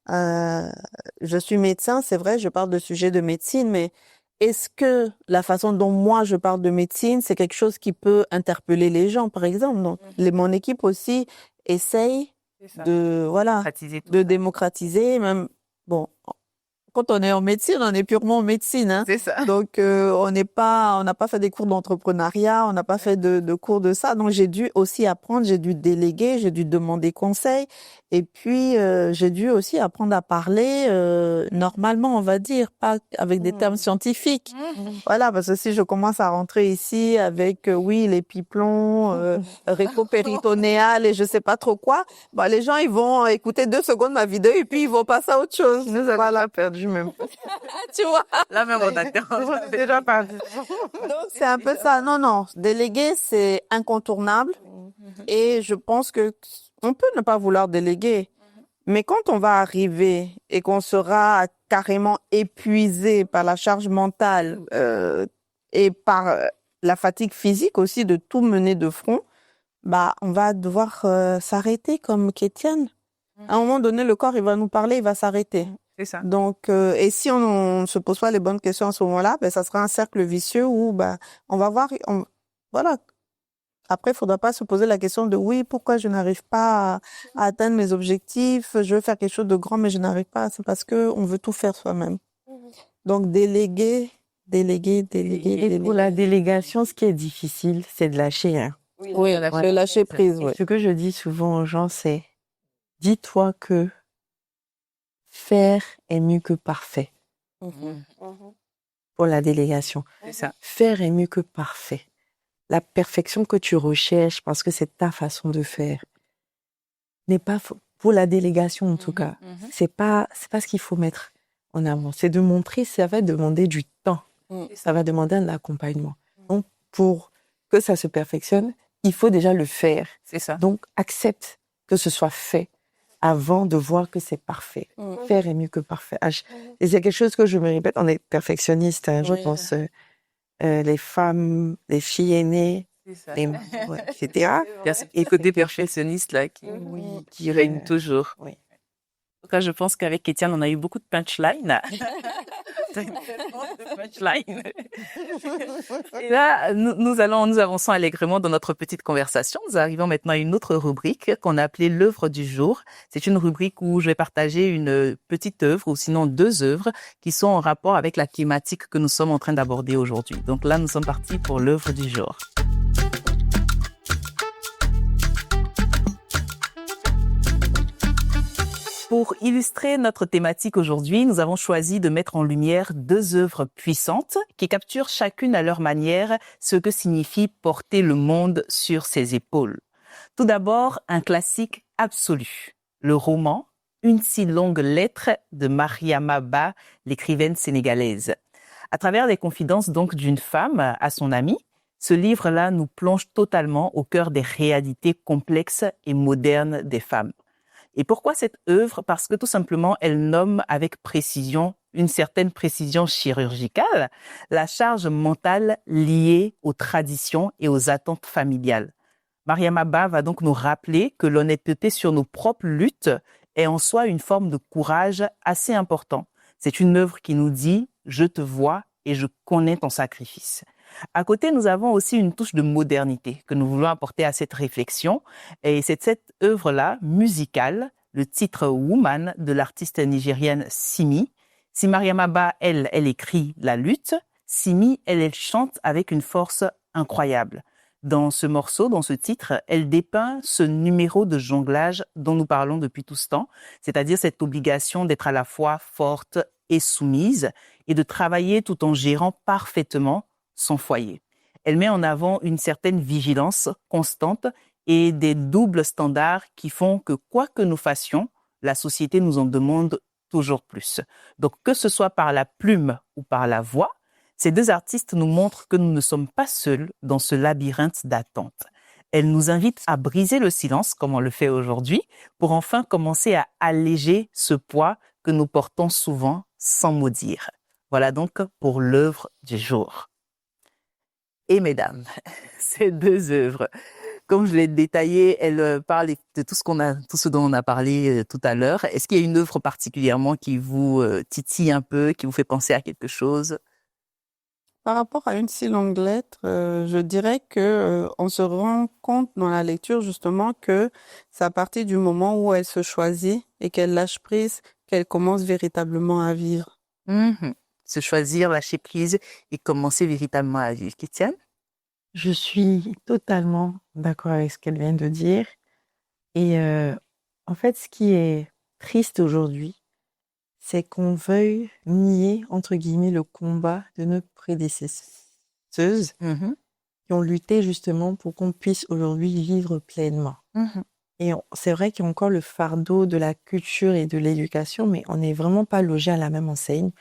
Je suis médecin, c'est vrai, je parle de sujets de médecine, mais est-ce que la façon dont moi je parle de médecine, c'est quelque chose qui peut interpeller les gens, par exemple? Donc, mon équipe aussi essaye de démocratiser, même, bon, quand on est en médecine, on est purement en médecine, hein. C'est ça. Donc, on n'a pas fait des cours d'entrepreneuriat, on n'a pas fait de cours de ça. Donc, j'ai dû aussi apprendre, j'ai dû déléguer, j'ai dû demander conseil. Et puis, j'ai dû aussi apprendre à parler normalement, on va dire, pas avec des termes scientifiques. Voilà, parce que si je commence à rentrer ici avec, oui, les pipelons, rétropéritonéal et je sais pas trop quoi, bah, les gens, ils vont écouter 2 secondes ma vidéo et puis ils vont passer à autre chose. Nous avons perdu même. Tu vois? Là même, on a Déjà perdu. Donc, c'est un peu ça. Non, déléguer, c'est incontournable. Et je pense que on peut ne pas vouloir déléguer. Mais quand on va arriver et qu'on sera carrément épuisé par la charge mentale et par la fatigue physique aussi de tout mener de front, bah, on va devoir s'arrêter comme Kétiane. À un moment donné, le corps, il va nous parler, il va s'arrêter. C'est ça. Donc, et si on ne se pose pas les bonnes questions à ce moment-là, ben, ça sera un cercle vicieux où, ben, on va voir, voilà. Après, il faudra pas se poser la question de oui, pourquoi je n'arrive pas à atteindre mes objectifs, je veux faire quelque chose de grand, mais je n'arrive pas. C'est parce que on veut tout faire soi-même. Donc, déléguer. Et pour la délégation, ce qui est difficile, c'est de lâcher, hein. Oui, le lâcher prise, oui. Ce que je dis souvent aux gens, c'est dis-toi que faire est mieux que parfait. Pour la délégation. C'est ça. Faire est mieux que parfait. La perfection que tu recherches, parce que c'est ta façon de faire, n'est pas pour la délégation en tout cas. C'est pas ce qu'il faut mettre en avant. C'est de montrer, ça va demander du temps. Ça va demander un accompagnement. Donc, pour que ça se perfectionne, il faut déjà le faire. C'est ça. Donc, accepte que ce soit fait avant de voir que c'est parfait. Faire est mieux que parfait. Et c'est quelque chose que je me répète, on est perfectionniste, hein, je pense. Les femmes, les filles aînées, etc. Et côté perfectionniste là qui règne toujours. Oui. En tout cas, je pense qu'avec Kétiane, on a eu beaucoup de punchlines. Et là, nous avançons allègrement dans notre petite conversation. Nous arrivons maintenant à une autre rubrique qu'on a appelée l'œuvre du jour. C'est une rubrique où je vais partager une petite œuvre ou sinon 2 œuvres qui sont en rapport avec la thématique que nous sommes en train d'aborder aujourd'hui. Donc là, nous sommes partis pour l'œuvre du jour. Pour illustrer notre thématique aujourd'hui, nous avons choisi de mettre en lumière 2 œuvres puissantes qui capturent chacune à leur manière ce que signifie porter le monde sur ses épaules. Tout d'abord, un classique absolu, le roman « Une si longue lettre » de Mariama Ba, l'écrivaine sénégalaise. À travers les confidences donc d'une femme à son amie, ce livre-là nous plonge totalement au cœur des réalités complexes et modernes des femmes. Et pourquoi cette œuvre? Parce que tout simplement, elle nomme avec précision, une certaine précision chirurgicale, la charge mentale liée aux traditions et aux attentes familiales. Mariama Ba va donc nous rappeler que l'honnêteté sur nos propres luttes est en soi une forme de courage assez important. C'est une œuvre qui nous dit « Je te vois et je connais ton sacrifice ». À côté, nous avons aussi une touche de modernité que nous voulons apporter à cette réflexion. Et c'est cette œuvre-là, musicale, le titre « Woman » de l'artiste nigérienne Simi. Si Mariama Ba, elle écrit la lutte, Simi, elle chante avec une force incroyable. Dans ce morceau, dans ce titre, elle dépeint ce numéro de jonglage dont nous parlons depuis tout ce temps, c'est-à-dire cette obligation d'être à la fois forte et soumise et de travailler tout en gérant parfaitement son foyer. Elle met en avant une certaine vigilance constante et des doubles standards qui font que quoi que nous fassions, la société nous en demande toujours plus. Donc, que ce soit par la plume ou par la voix, ces deux artistes nous montrent que nous ne sommes pas seuls dans ce labyrinthe d'attente. Elles nous invitent à briser le silence, comme on le fait aujourd'hui, pour enfin commencer à alléger ce poids que nous portons souvent sans mot dire. Voilà donc pour l'œuvre du jour. Et mesdames, ces deux œuvres, comme je l'ai détaillé, elles parlent de tout ce dont on a parlé tout à l'heure. Est-ce qu'il y a une œuvre particulièrement qui vous titille un peu, qui vous fait penser à quelque chose? Par rapport à une si longue lettre, je dirais que on se rend compte dans la lecture justement que c'est à partir du moment où elle se choisit et qu'elle lâche prise qu'elle commence véritablement à vivre. Se choisir, lâcher prise et commencer véritablement à vivre. Kétiane? Je suis totalement d'accord avec ce qu'elle vient de dire. Et en fait, ce qui est triste aujourd'hui, c'est qu'on veuille nier, entre guillemets, le combat de nos prédécesseuses qui ont lutté justement pour qu'on puisse aujourd'hui vivre pleinement. Et c'est vrai qu'il y a encore le fardeau de la culture et de l'éducation, mais on n'est vraiment pas logé à la même enseigne.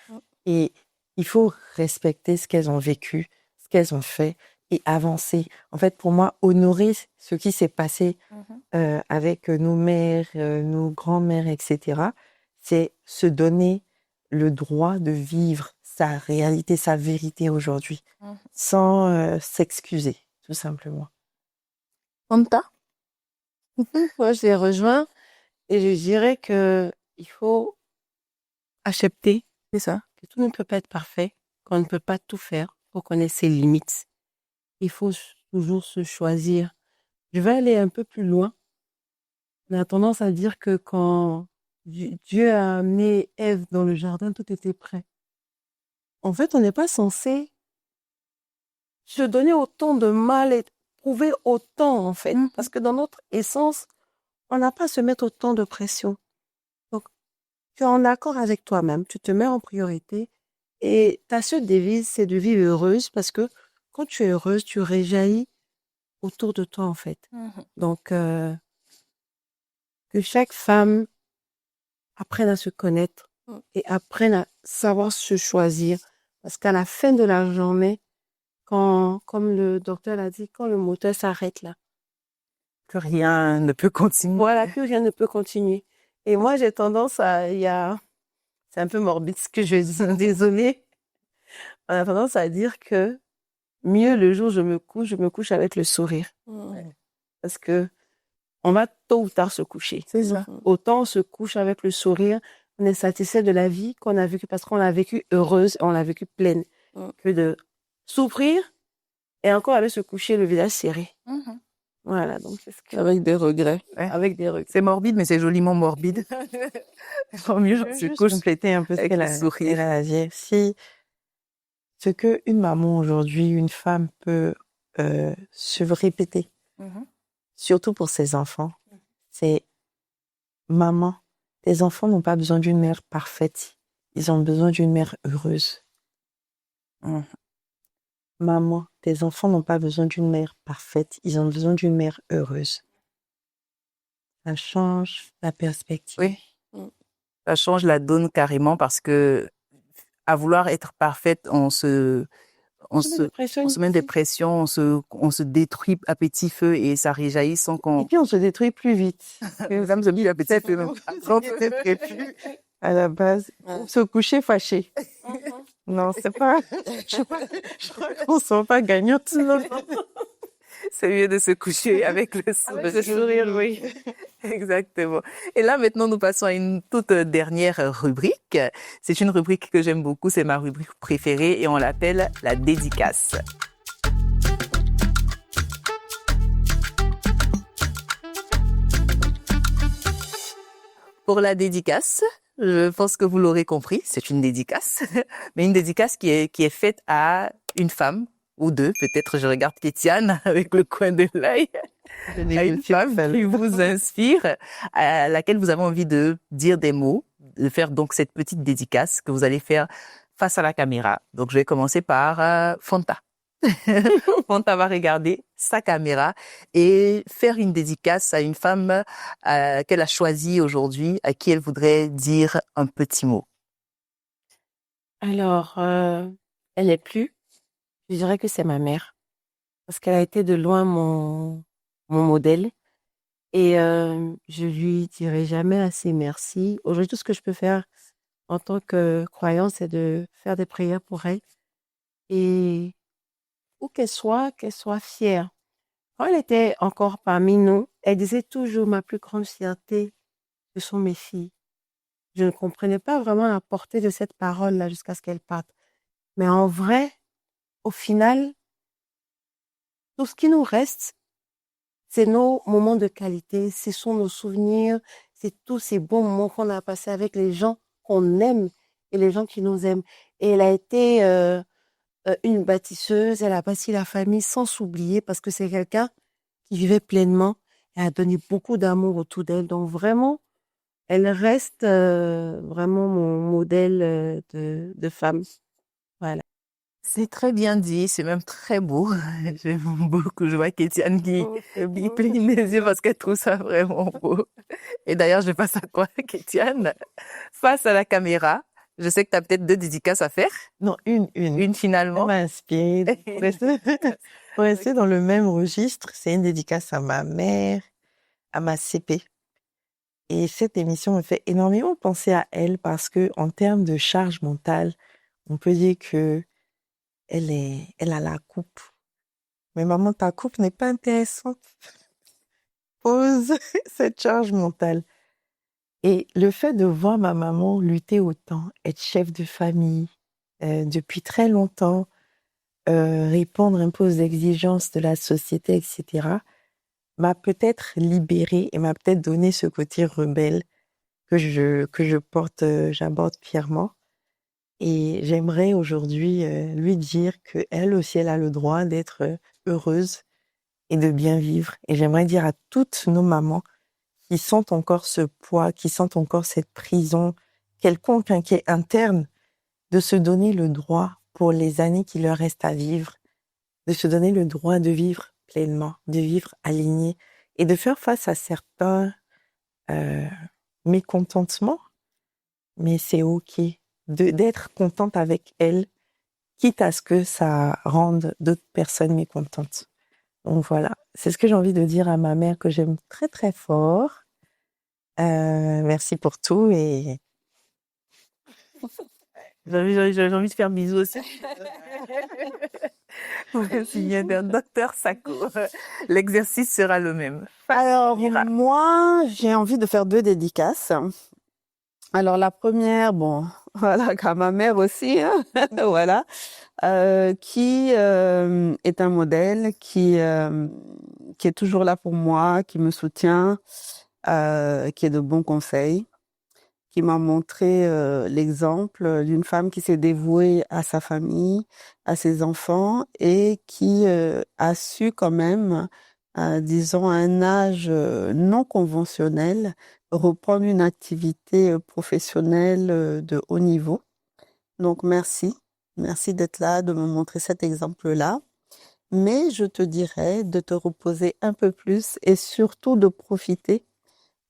Et il faut respecter ce qu'elles ont vécu, ce qu'elles ont fait et avancer. En fait, pour moi, honorer ce qui s'est passé avec nos mères, nos grands-mères, etc., c'est se donner le droit de vivre sa réalité, sa vérité aujourd'hui, sans s'excuser, tout simplement. Fanta? Moi, je les rejoins et je dirais que il faut accepter, c'est ça, que tout ne peut pas être parfait, qu'on ne peut pas tout faire, faut connaître ses limites. Il faut toujours se choisir. Je vais aller un peu plus loin. On a tendance à dire que quand Dieu a amené Ève dans le jardin, tout était prêt. En fait, on n'est pas censé se donner autant de mal et prouver autant, en fait. Parce que dans notre essence, on n'a pas à se mettre autant de pression. Donc, tu es en accord avec toi-même, tu te mets en priorité et ta seule devise, c'est de vivre heureuse parce que quand tu es heureuse, tu réjaillis autour de toi, en fait. Donc, que chaque femme apprenne à se connaître et apprenne à savoir se choisir. Parce qu'à la fin de la journée, comme le docteur l'a dit, quand le moteur s'arrête là, que rien ne peut continuer. Voilà, que rien ne peut continuer. Et moi, j'ai tendance c'est un peu morbide ce que je vais dire, désolée. On a tendance à dire que mieux le jour où je me couche avec le sourire. Parce que on va tôt ou tard se coucher. C'est ça. Autant on se couche avec le sourire, on est satisfait de la vie qu'on a vécue parce qu'on l'a vécue heureuse, on l'a vécue pleine, que de souffrir et encore aller se coucher le visage serré. Voilà, donc c'est ce que... Avec des regrets. Avec des regrets. C'est morbide, mais c'est joliment morbide. Tant mieux, je Juste couche compléter un peu ce qu'elle a dit. Si ce que une maman aujourd'hui, une femme peut se répéter, surtout pour ses enfants, c'est maman, tes enfants n'ont pas besoin d'une mère parfaite, ils ont besoin d'une mère heureuse. Maman, tes enfants n'ont pas besoin d'une mère parfaite, ils ont besoin d'une mère heureuse. Ça change la perspective. Oui, ça change la donne carrément parce que à vouloir être parfaite, on se met des pressions, on se détruit à petit feu et ça réjaillit sans qu'on... Et puis on se détruit plus vite. Madame se dit à petit feu même. À la base, se coucher fâché. Non, c'est pas... Je crois qu'on ne sent pas gagnante. C'est mieux de se coucher avec le sourire, oui. Exactement. Et là, maintenant, nous passons à une toute dernière rubrique. C'est une rubrique que j'aime beaucoup, c'est ma rubrique préférée et on l'appelle la dédicace. Pour la dédicace, je pense que vous l'aurez compris, c'est une dédicace, mais une dédicace qui est faite à une femme ou deux. Peut-être je regarde Kétiane avec le coin de l'œil. À une femme qui vous inspire, à laquelle vous avez envie de dire des mots, de faire donc cette petite dédicace que vous allez faire face à la caméra. Donc, je vais commencer par Fanta. Fanta va regarder sa caméra et faire une dédicace à une femme qu'elle a choisie aujourd'hui, à qui elle voudrait dire un petit mot. Alors, elle n'est plus. Je dirais que c'est ma mère. Parce qu'elle a été de loin mon modèle. Et je lui dirai jamais assez merci. Aujourd'hui, tout ce que je peux faire en tant que croyante, c'est de faire des prières pour elle. Et où qu'elle soit fière. Quand elle était encore parmi nous, elle disait toujours: ma plus grande fierté, ce sont mes filles. Je ne comprenais pas vraiment la portée de cette parole-là jusqu'à ce qu'elle parte. Mais en vrai, au final, tout ce qui nous reste, c'est nos moments de qualité, ce sont nos souvenirs, c'est tous ces bons moments qu'on a passés avec les gens qu'on aime et les gens qui nous aiment. Et elle a été une bâtisseuse, elle a bâti la famille sans s'oublier parce que c'est quelqu'un qui vivait pleinement et a donné beaucoup d'amour autour d'elle. Donc vraiment, elle reste vraiment mon modèle de femme. Voilà. C'est très bien dit, c'est même très beau. J'aime beaucoup. Je vois Kétiane qui cligne les yeux parce qu'elle trouve ça vraiment beau. Et d'ailleurs, je passe à toi, Kétiane, face à la caméra. Je sais que tu as peut-être 2 dédicaces à faire. Non, une. Une finalement. Elle m'a inspirée. Pour rester dans le même registre, c'est une dédicace à ma mère, à ma CP. Et cette émission me fait énormément penser à elle parce que en termes de charge mentale, on peut dire que elle a la coupe. Mais maman, ta coupe n'est pas intéressante. Pose cette charge mentale. Et le fait de voir ma maman lutter autant, être chef de famille depuis très longtemps, répondre un peu aux exigences de la société, etc., m'a peut-être libérée et m'a peut-être donné ce côté rebelle que je porte, j'aborde fièrement. Et j'aimerais aujourd'hui lui dire qu'elle aussi, elle a le droit d'être heureuse et de bien vivre. Et j'aimerais dire à toutes nos mamans qui sentent encore ce poids, qui sentent encore cette prison quelconque qui est interne, de se donner le droit pour les années qui leur restent à vivre, de se donner le droit de vivre pleinement, de vivre aligné et de faire face à certains mécontentements. Mais c'est OK d'être contente avec elle, quitte à ce que ça rende d'autres personnes mécontentes. Donc voilà, c'est ce que j'ai envie de dire à ma mère que j'aime très très fort. Merci pour tout et J'ai envie de faire bisous aussi. Vous me signez d'un docteur Sako. L'exercice sera le même. Alors, moi, j'ai envie de faire 2 dédicaces. Alors, la première, bon, voilà, à ma mère aussi, hein, voilà, qui est un modèle, qui est toujours là pour moi, qui me soutient, qui est de bons conseils, qui m'a montré l'exemple d'une femme qui s'est dévouée à sa famille, à ses enfants et qui a su quand même, disons, à un âge non conventionnel, reprendre une activité professionnelle de haut niveau. Donc merci d'être là, de me montrer cet exemple-là. Mais je te dirais de te reposer un peu plus et surtout de profiter.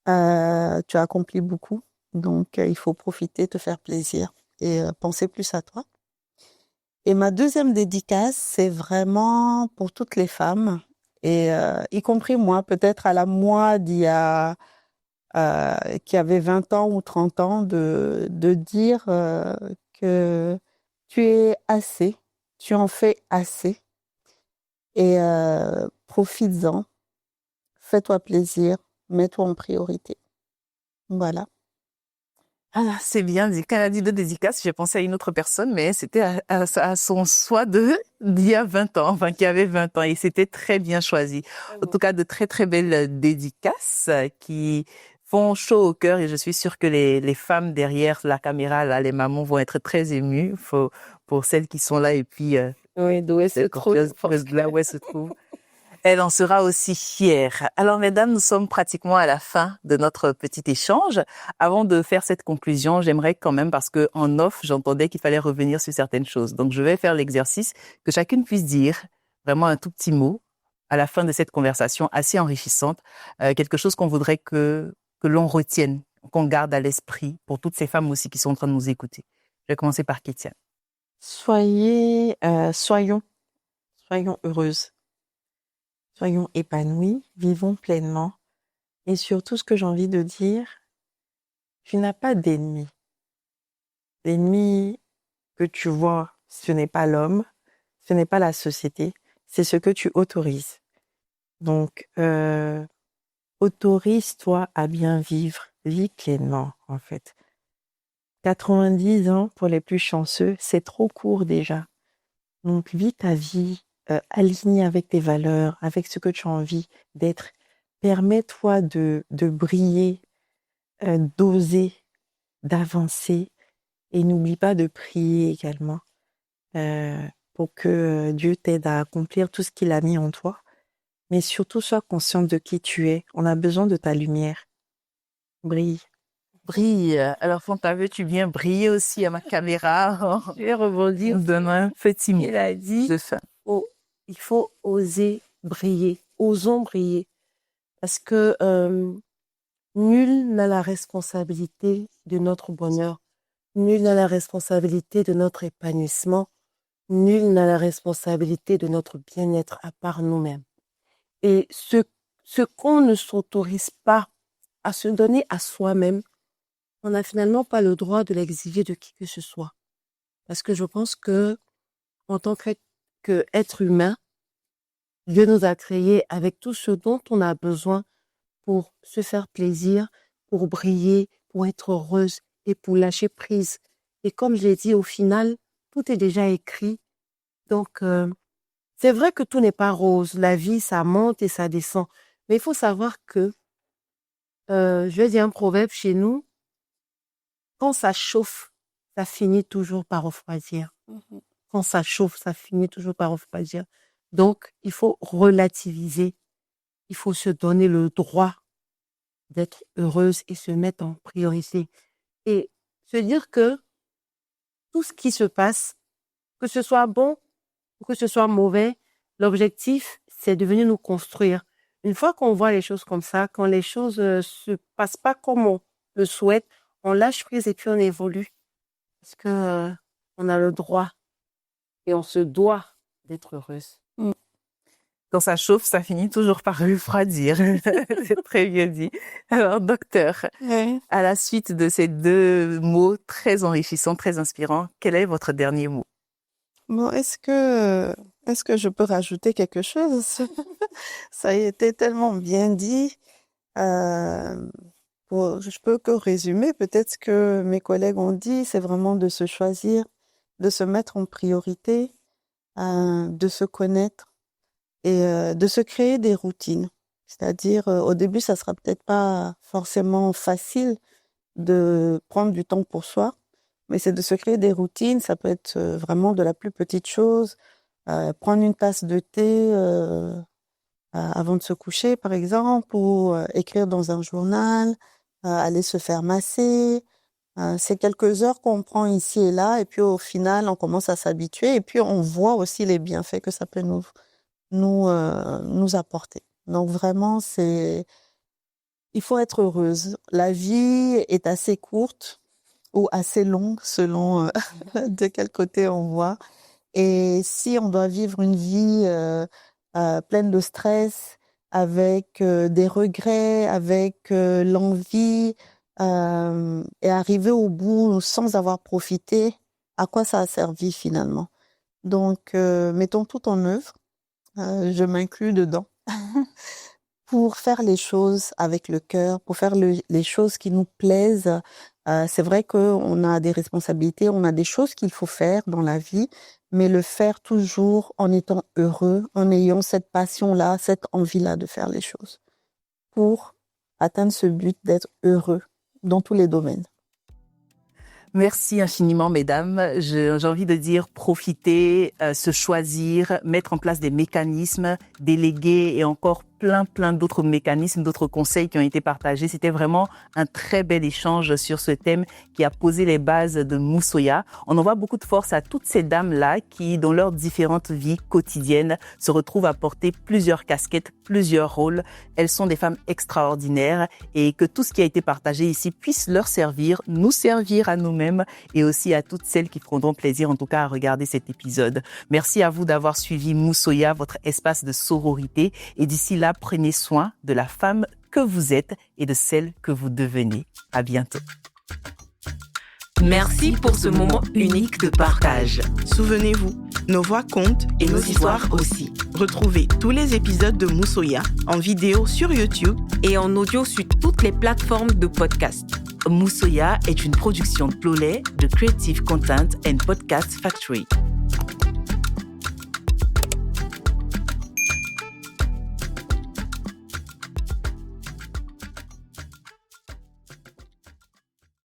Tu as accompli beaucoup. Donc, il faut profiter, te faire plaisir et penser plus à toi. Et ma deuxième dédicace, c'est vraiment pour toutes les femmes, et y compris moi, peut-être à la moi qui avait 20 ans ou 30 ans, de dire que tu es assez, tu en fais assez, et profites-en, fais-toi plaisir, mets-toi en priorité. Voilà. Ah, c'est bien dit. Quand elle a dit 2 dédicaces, j'ai pensé à une autre personne, mais c'était à son soi d'il y a 20 ans, enfin, qui avait 20 ans, et c'était très bien choisi. En tout cas, de très, très belles dédicaces qui font chaud au cœur, et je suis sûre que les femmes derrière la caméra, là, les mamans vont être très émues pour celles qui sont là, et puis, Oui, d'où elle se trouve. De là où elle se trouve. Elle en sera aussi fière. Alors, mesdames, nous sommes pratiquement à la fin de notre petit échange. Avant de faire cette conclusion, j'aimerais quand même, parce que en off, j'entendais qu'il fallait revenir sur certaines choses. Donc, je vais faire l'exercice que chacune puisse dire vraiment un tout petit mot à la fin de cette conversation assez enrichissante, quelque chose qu'on voudrait que l'on retienne, qu'on garde à l'esprit pour toutes ces femmes aussi qui sont en train de nous écouter. Je vais commencer par Kétiane. Soyons heureuses. Soyons épanouis, vivons pleinement. Et surtout, ce que j'ai envie de dire, tu n'as pas d'ennemi. L'ennemi que tu vois, ce n'est pas l'homme, ce n'est pas la société, c'est ce que tu autorises. Donc, autorise-toi à bien vivre, vis pleinement, en fait. 90 ans pour les plus chanceux, c'est trop court déjà. Donc, vis ta vie, alignée avec tes valeurs, avec ce que tu as envie d'être. Permets-toi de briller, d'oser, d'avancer. Et n'oublie pas de prier également pour que Dieu t'aide à accomplir tout ce qu'il a mis en toi. Mais surtout, sois consciente de qui tu es. On a besoin de ta lumière. Brille. Brille. Alors, Fanta, veux-tu bien briller aussi à ma caméra? Je vais rebondir. Donne un petit mot Il a dit, de fin. il faut oser briller. Osons briller. Parce que nul n'a la responsabilité de notre bonheur. Nul n'a la responsabilité de notre épanouissement. Nul n'a la responsabilité de notre bien-être à part nous-mêmes. Et ce qu'on ne s'autorise pas à se donner à soi-même, on n'a finalement pas le droit de l'exiger de qui que ce soit. Parce que je pense que, en tant qu'être humain, Dieu nous a créés avec tout ce dont on a besoin pour se faire plaisir, pour briller, pour être heureuse et pour lâcher prise. Et comme je l'ai dit, au final, tout est déjà écrit. Donc, c'est vrai que tout n'est pas rose. La vie, ça monte et ça descend. Mais il faut savoir que, je vais dire un proverbe chez nous, quand ça chauffe, ça finit toujours par refroidir. Quand ça chauffe, ça finit toujours par refroidir. Donc, il faut relativiser. Il faut se donner le droit d'être heureuse et se mettre en priorité. Et se dire que tout ce qui se passe, que ce soit bon ou que ce soit mauvais, l'objectif, c'est de venir nous construire. Une fois qu'on voit les choses comme ça, quand les choses se passent pas comme on le souhaite, on lâche prise et puis on évolue. Parce que on a le droit et on se doit d'être heureuse. Quand ça chauffe, ça finit toujours par refroidir. C'est très bien dit. Alors, docteur, à la suite de ces deux mots très enrichissants, très inspirants, quel est votre dernier mot? Bon, est-ce que je peux rajouter quelque chose? Ça a été tellement bien dit. Je peux que résumer peut-être ce que mes collègues ont dit, c'est vraiment de se choisir, de se mettre en priorité, de se connaître et de se créer des routines. C'est-à-dire, au début, ça sera peut-être pas forcément facile de prendre du temps pour soi, mais c'est de se créer des routines. Ça peut être vraiment de la plus petite chose, prendre une tasse de thé avant de se coucher, par exemple, ou écrire dans un journal, aller se faire masser. C'est quelques heures qu'on prend ici et là, et puis au final, on commence à s'habituer, et puis on voit aussi les bienfaits que ça peut nous apporter. Donc vraiment, il faut être heureuse. La vie est assez courte ou assez longue selon de quel côté on voit. Et si on doit vivre une vie pleine de stress, avec des regrets, avec l'envie, et arriver au bout sans avoir profité, à quoi ça a servi finalement? Donc, mettons tout en œuvre, je m'inclus dedans, pour faire les choses avec le cœur, pour faire les choses qui nous plaisent. C'est vrai qu'on a des responsabilités, on a des choses qu'il faut faire dans la vie, mais le faire toujours en étant heureux, en ayant cette passion-là, cette envie-là de faire les choses, pour atteindre ce but d'être heureux dans tous les domaines. Merci infiniment, mesdames. J'ai envie de dire profiter, se choisir, mettre en place des mécanismes, déléguer et encore plein d'autres mécanismes, d'autres conseils qui ont été partagés. C'était vraiment un très bel échange sur ce thème qui a posé les bases de Moussoya. On envoie beaucoup de force à toutes ces dames-là qui, dans leurs différentes vies quotidiennes, se retrouvent à porter plusieurs casquettes, plusieurs rôles. Elles sont des femmes extraordinaires et que tout ce qui a été partagé ici puisse leur servir, nous servir à nous-mêmes et aussi à toutes celles qui prendront plaisir, en tout cas, à regarder cet épisode. Merci à vous d'avoir suivi Moussoya, votre espace de sororité. Et d'ici là, prenez soin de la femme que vous êtes et de celle que vous devenez. À bientôt. Merci pour ce moment unique de partage. Souvenez-vous, nos voix comptent et nos histoires aussi. Retrouvez tous les épisodes de Moussoya en vidéo sur YouTube Et en audio sur toutes les plateformes de podcast. Moussoya est une production de Plolay, de Creative Content and Podcast Factory.